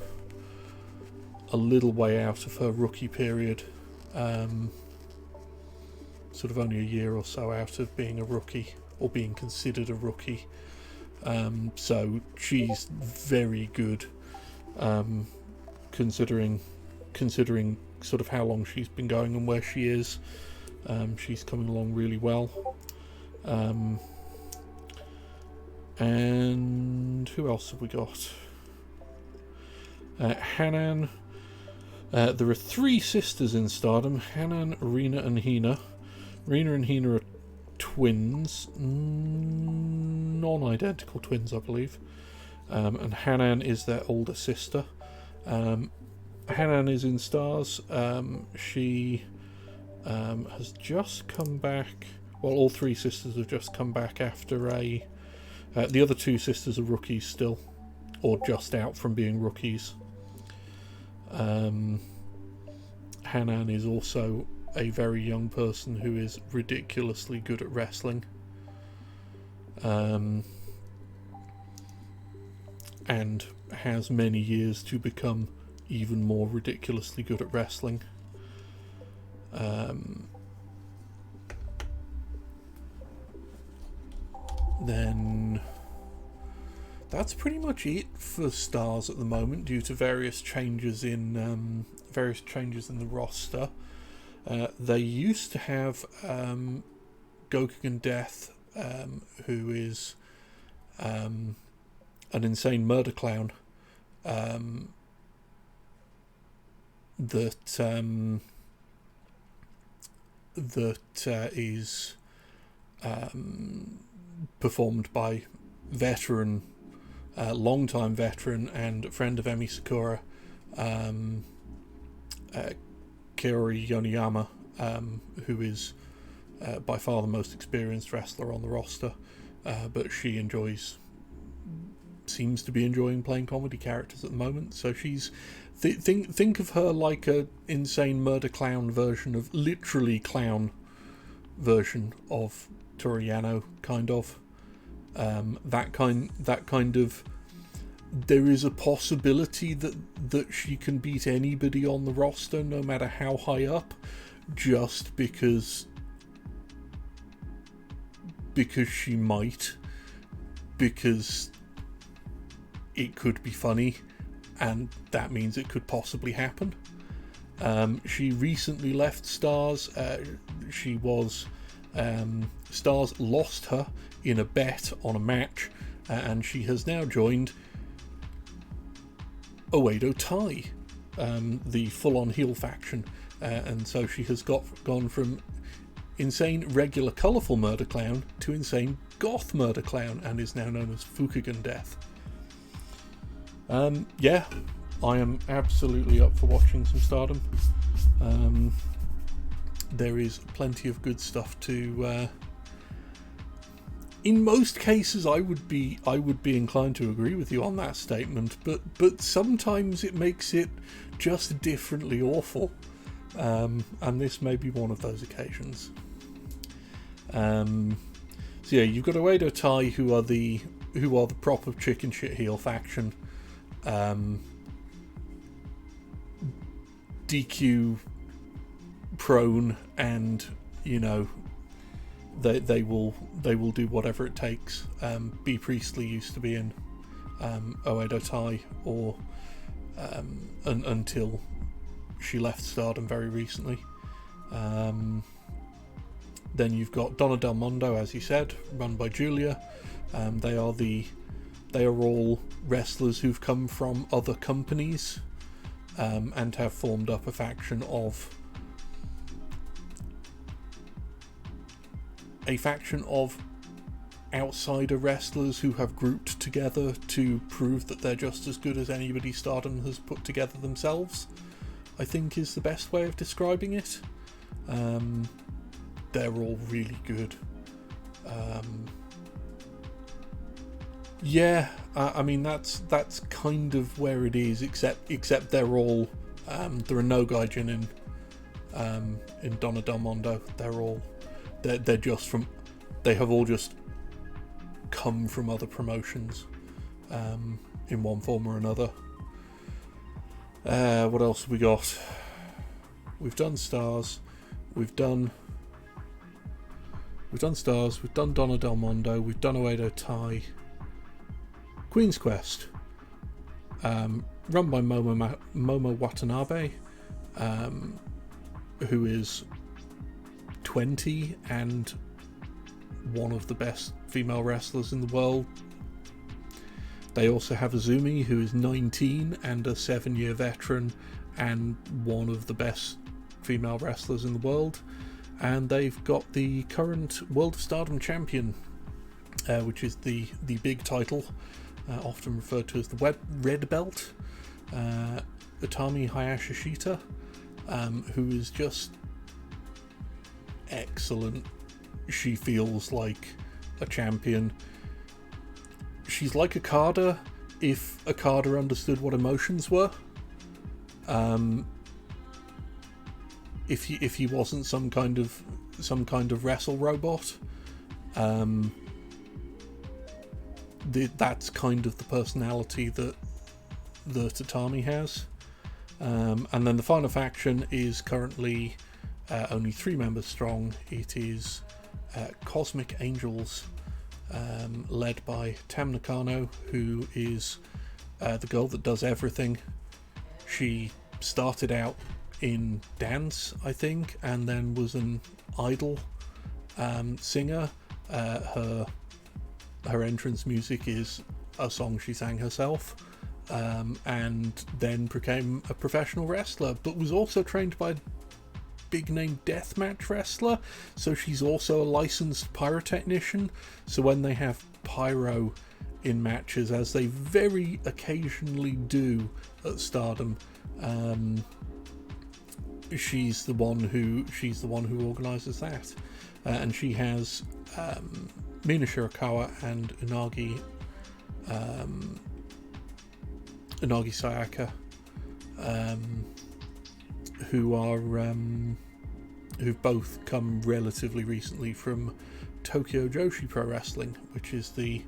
a little way out of her rookie period, sort of only a year or so out of being a rookie, or being considered a rookie. So she's very good, considering sort of how long she's been going and where she is. She's coming along really well. And who else have we got? Hanan. There are 3 sisters in Stardom: Hanan, Rena, and Hina. Rena and Hina are twins, non-identical twins, I believe. And Hanan is their older sister. Hanan is in Stars. She has just come back. Well, all 3 sisters have just come back after a... the other 2 sisters are rookies still, or just out from being rookies. Hanan is also a very young person who is ridiculously good at wrestling. And has many years to become even more ridiculously good at wrestling. Then that's pretty much it for Stars at the moment, due to various changes in the roster. They used to have Gokugan Death, who is an insane murder clown, that is performed by long-time veteran and friend of Emi Sakura, Kaori Yoneyama, who is by far the most experienced wrestler on the roster, but she seems to be enjoying playing comedy characters at the moment. So she's think of her like a insane murder clown version of, literally clown version of Toru Yano, kind of. That kind of, there is a possibility that she can beat anybody on the roster, no matter how high up, just because she might, because it could be funny, and that means it could possibly happen. She recently left Stars. She was Stars lost her in a bet on a match, and she has now joined Oedo Tai, the full-on heel faction, and so she has gone from insane regular colourful murder clown to insane goth murder clown, and is now known as Fukugan Death. Yeah, I am absolutely up for watching some Stardom. There is plenty of good stuff to... in most cases, I would be inclined to agree with you on that statement, but sometimes it makes it just differently awful, and this may be one of those occasions. So yeah, you've got Oedo Tai, who are the proper chicken shit heel faction, DQ prone, and they will do whatever it takes. Bea Priestley used to be in Oedo Tai, or until she left Stardom very recently. Then you've got Donna Del Mondo, as you said, run by Julia. They are all wrestlers who've come from other companies and have formed up a faction of outsider wrestlers who have grouped together to prove that they're just as good as anybody Stardom has put together themselves, I think is the best way of describing it. They're all really good. I mean that's kind of where it is, except they're all there are no gaijin in Donna Del Mondo. They're just from, they have all just come from other promotions in one form or another. What else have we got? We've done Stars, we've done Stars, we've done Donna Del Mondo, we've done Oedo Tai. Queen's Quest, run by Momo Watanabe, who is 20 and one of the best female wrestlers in the world. They also have Azumi, who is 19 and a 7-year veteran and one of the best female wrestlers in the world. And they've got the current World of Stardom champion, which is the big title, often referred to as the red belt, Utami Hayashishita, who is just excellent. She feels like a champion. She's like Okada if Okada understood what emotions were. If he wasn't some kind of wrestle robot. That's kind of the personality that Utami has. And then the final faction is currently only 3 members strong. It is Cosmic Angels, led by Tam Nakano, who is the girl that does everything. She started out in dance, I think, and then was an idol singer. Her entrance music is a song she sang herself, and then became a professional wrestler, but was also trained by a big name deathmatch wrestler, so she's also a licensed pyrotechnician. So when they have pyro in matches, as they very occasionally do at Stardom, she's the one who organises that, and she has Mina Shirakawa and Unagi Sayaka, who've both come relatively recently from Tokyo Joshi Pro Wrestling, which is the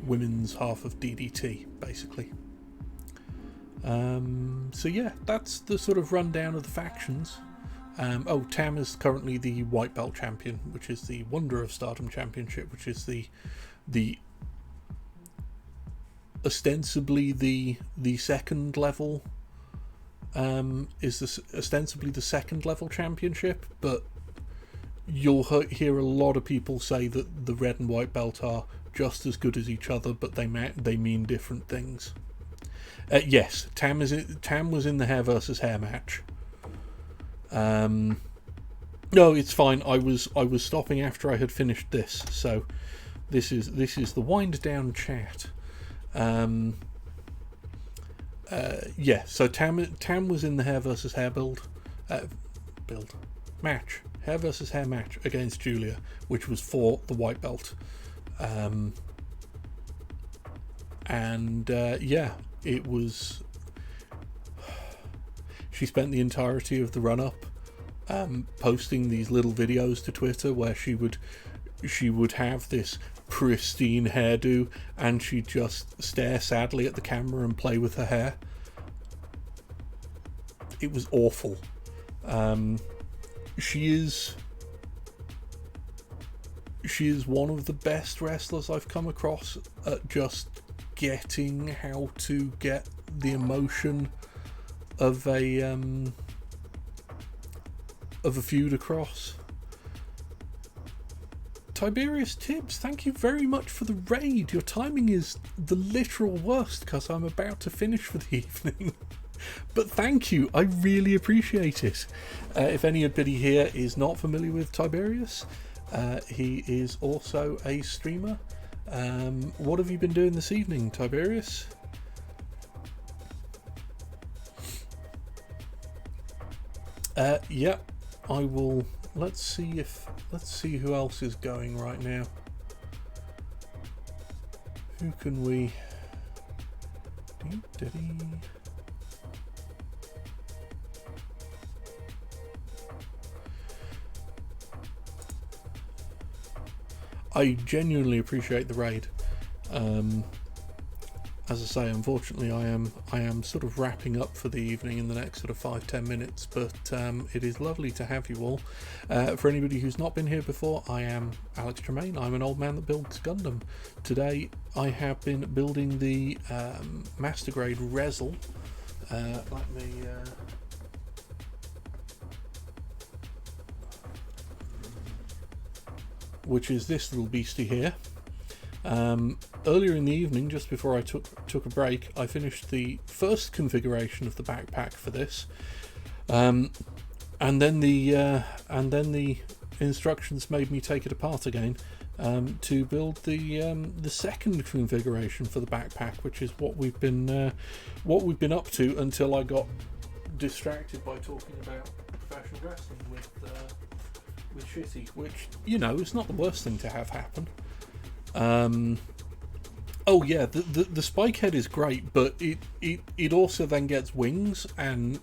women's half of DDT, basically. So yeah, that's the sort of rundown of the factions. Tam is currently the white belt champion, which is the Wonder of Stardom Championship, which is the ostensibly the second level, is this ostensibly the second level championship, but you'll hear a lot of people say that the red and white belt are just as good as each other, but they mean different things. Yes, Tam was in the hair versus hair match. No, it's fine. I was stopping after I had finished this, so this is the wind down chat. So Tam was in the hair versus hair match, hair versus hair match against Julia, which was for the white belt. It was. She spent the entirety of the run-up posting these little videos to Twitter where she would have this pristine hairdo and she'd just stare sadly at the camera and play with her hair. It was awful. She is one of the best wrestlers I've come across at just getting how to get the emotion of a feud across. Tiberius Tibbs, thank you very much for the raid. Your timing is the literal worst because I'm about to finish for the evening. But thank you, I really appreciate it. If anybody here is not familiar with Tiberius, he is also a streamer. What have you been doing this evening, Tiberius? Yeah, I will. Let's see who else is going right now. Who can we? I genuinely appreciate the raid. As I say, unfortunately, I am sort of wrapping up for the evening in the next sort of 5-10 minutes, but it is lovely to have you all. For anybody who's not been here before, I am Alex Tremaine. I'm an old man that builds Gundam. Today, I have been building the Master Grade ReZEL. Let me. Which is this little beastie here. Earlier in the evening, just before I took a break, I finished the first configuration of the backpack for this, and then the instructions made me take it apart again to build the second configuration for the backpack, which is what we've been up to until I got distracted by talking about professional wrestling with Shitty, which, you know, is not the worst thing to have happen. Oh yeah, the spike head is great, but it also then gets wings and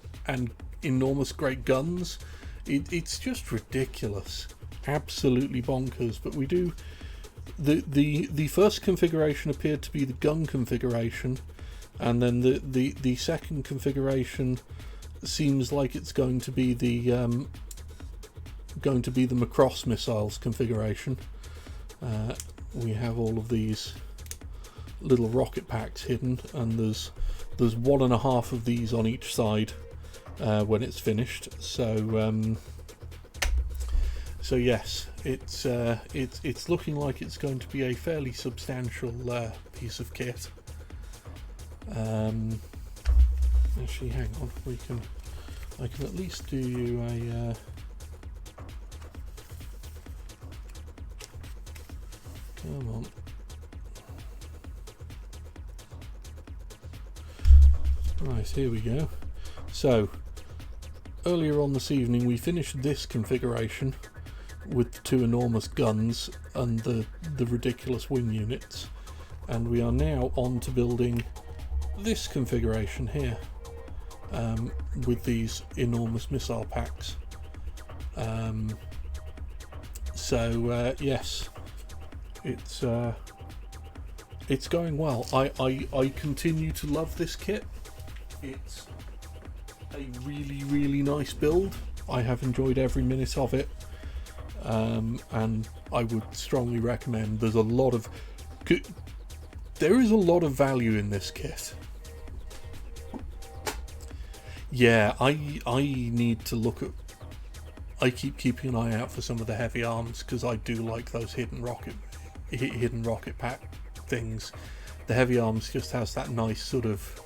enormous great guns. It's just ridiculous, absolutely bonkers. But we do the first configuration appeared to be the gun configuration, and then the second configuration seems like it's going to be the Macross missiles configuration. We have all of these little rocket packs hidden, and there's 1.5 of these on each side when it's finished. So yes, it's looking like it's going to be a fairly substantial piece of kit. Actually, hang on, I can at least do you a. Come on. Right, here we go. So, earlier on this evening we finished this configuration with the 2 enormous guns and the ridiculous wing units, and we are now on to building this configuration here with these enormous missile packs. Yes, it's going well. I continue to love this kit. It's a really nice build. I have enjoyed every minute of it, and I would strongly recommend. There is a lot of value in this kit. Yeah, I need to look at. I keep keeping an eye out for some of the heavy arms because I do like those hidden rocket pack things. The heavy arms just has that nice sort of.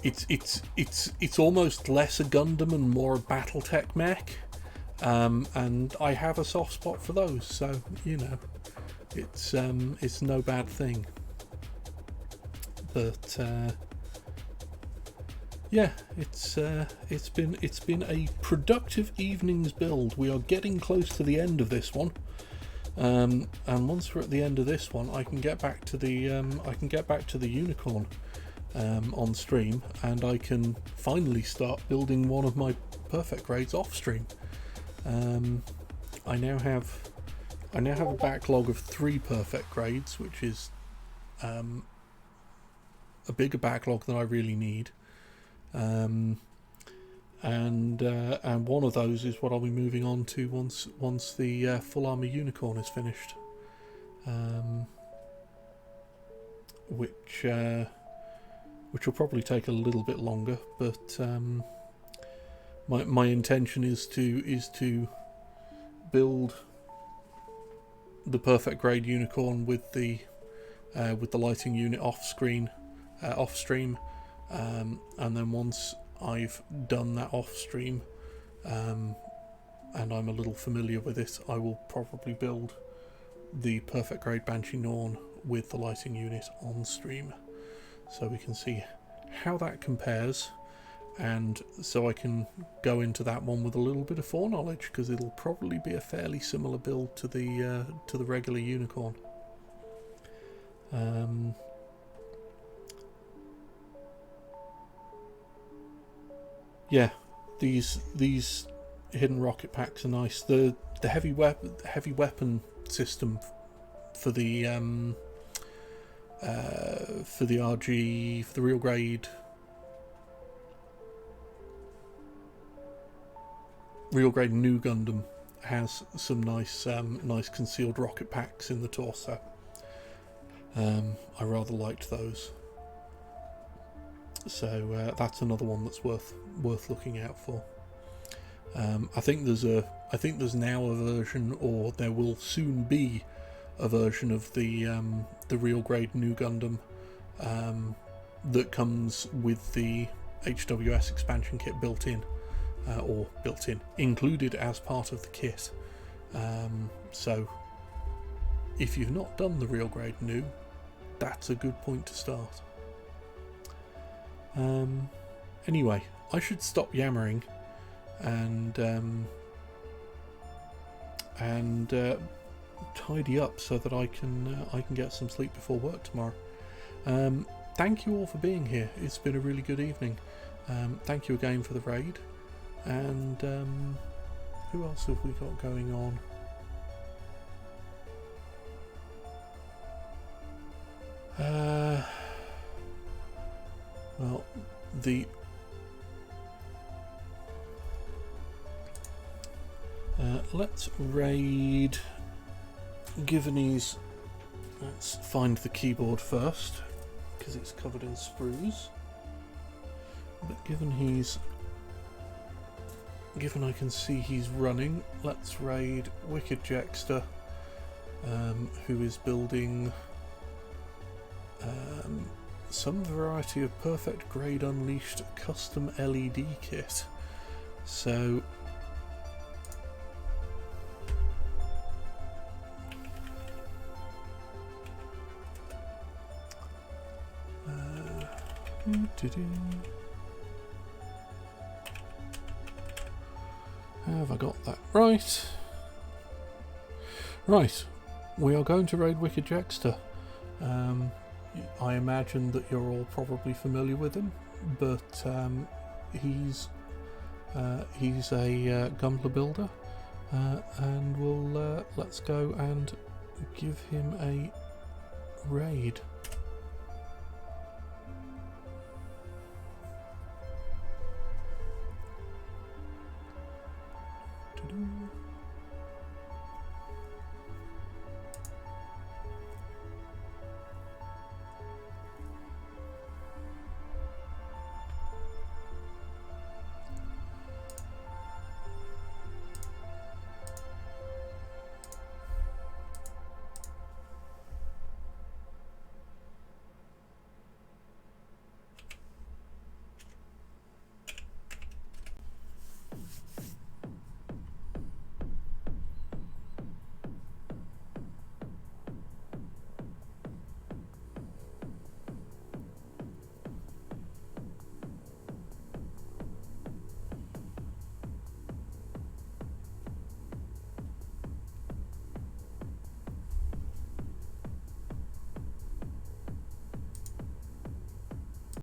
It's almost less a Gundam and more a BattleTech mech, and I have a soft spot for those. So you know, it's no bad thing. But yeah, it's been a productive evening's build. We are getting close to the end of this one. And once we're at the end of this one, I can get back to the unicorn on stream, and I can finally start building one of my perfect grades off stream. I now have a backlog of 3 perfect grades, which is a bigger backlog than I really need. and one of those is what I'll be moving on to once the full armor unicorn is finished, which will probably take a little bit longer, but my intention is to build the perfect grade unicorn with the lighting unit off stream, and then once I've done that off stream, and I'm a little familiar with it, I will probably build the perfect grade Banshee Norn with the lighting unit on stream, so we can see how that compares, and so I can go into that one with a little bit of foreknowledge, because it'll probably be a fairly similar build to the regular unicorn. Yeah, these hidden rocket packs are nice. The heavy weapon system for the RG, for the real grade new Gundam, has some nice concealed rocket packs in the torso. I rather liked those, so that's another one that's worth looking out for. I think there's now a version, or there will soon be a version of the real grade new Gundam that comes with the HWS expansion kit included as part of the kit. So if you've not done the real grade new, that's a good point to start. Anyway, I should stop yammering and tidy up so that I can get some sleep before work tomorrow. Thank you all for being here. It's been a really good evening. Thank you again for the raid. And who else have we got going on? Well, let's raid Givenese. Let's find the keyboard first, because it's covered in sprues. But given I can see he's running, let's raid Wicked Jexter, who is building some variety of perfect grade unleashed custom LED kit. So have I got that right? Right, we are going to raid Wicked Jexter. I imagine that you're all probably familiar with him, but he's a Gunpla builder, and let's go and give him a raid.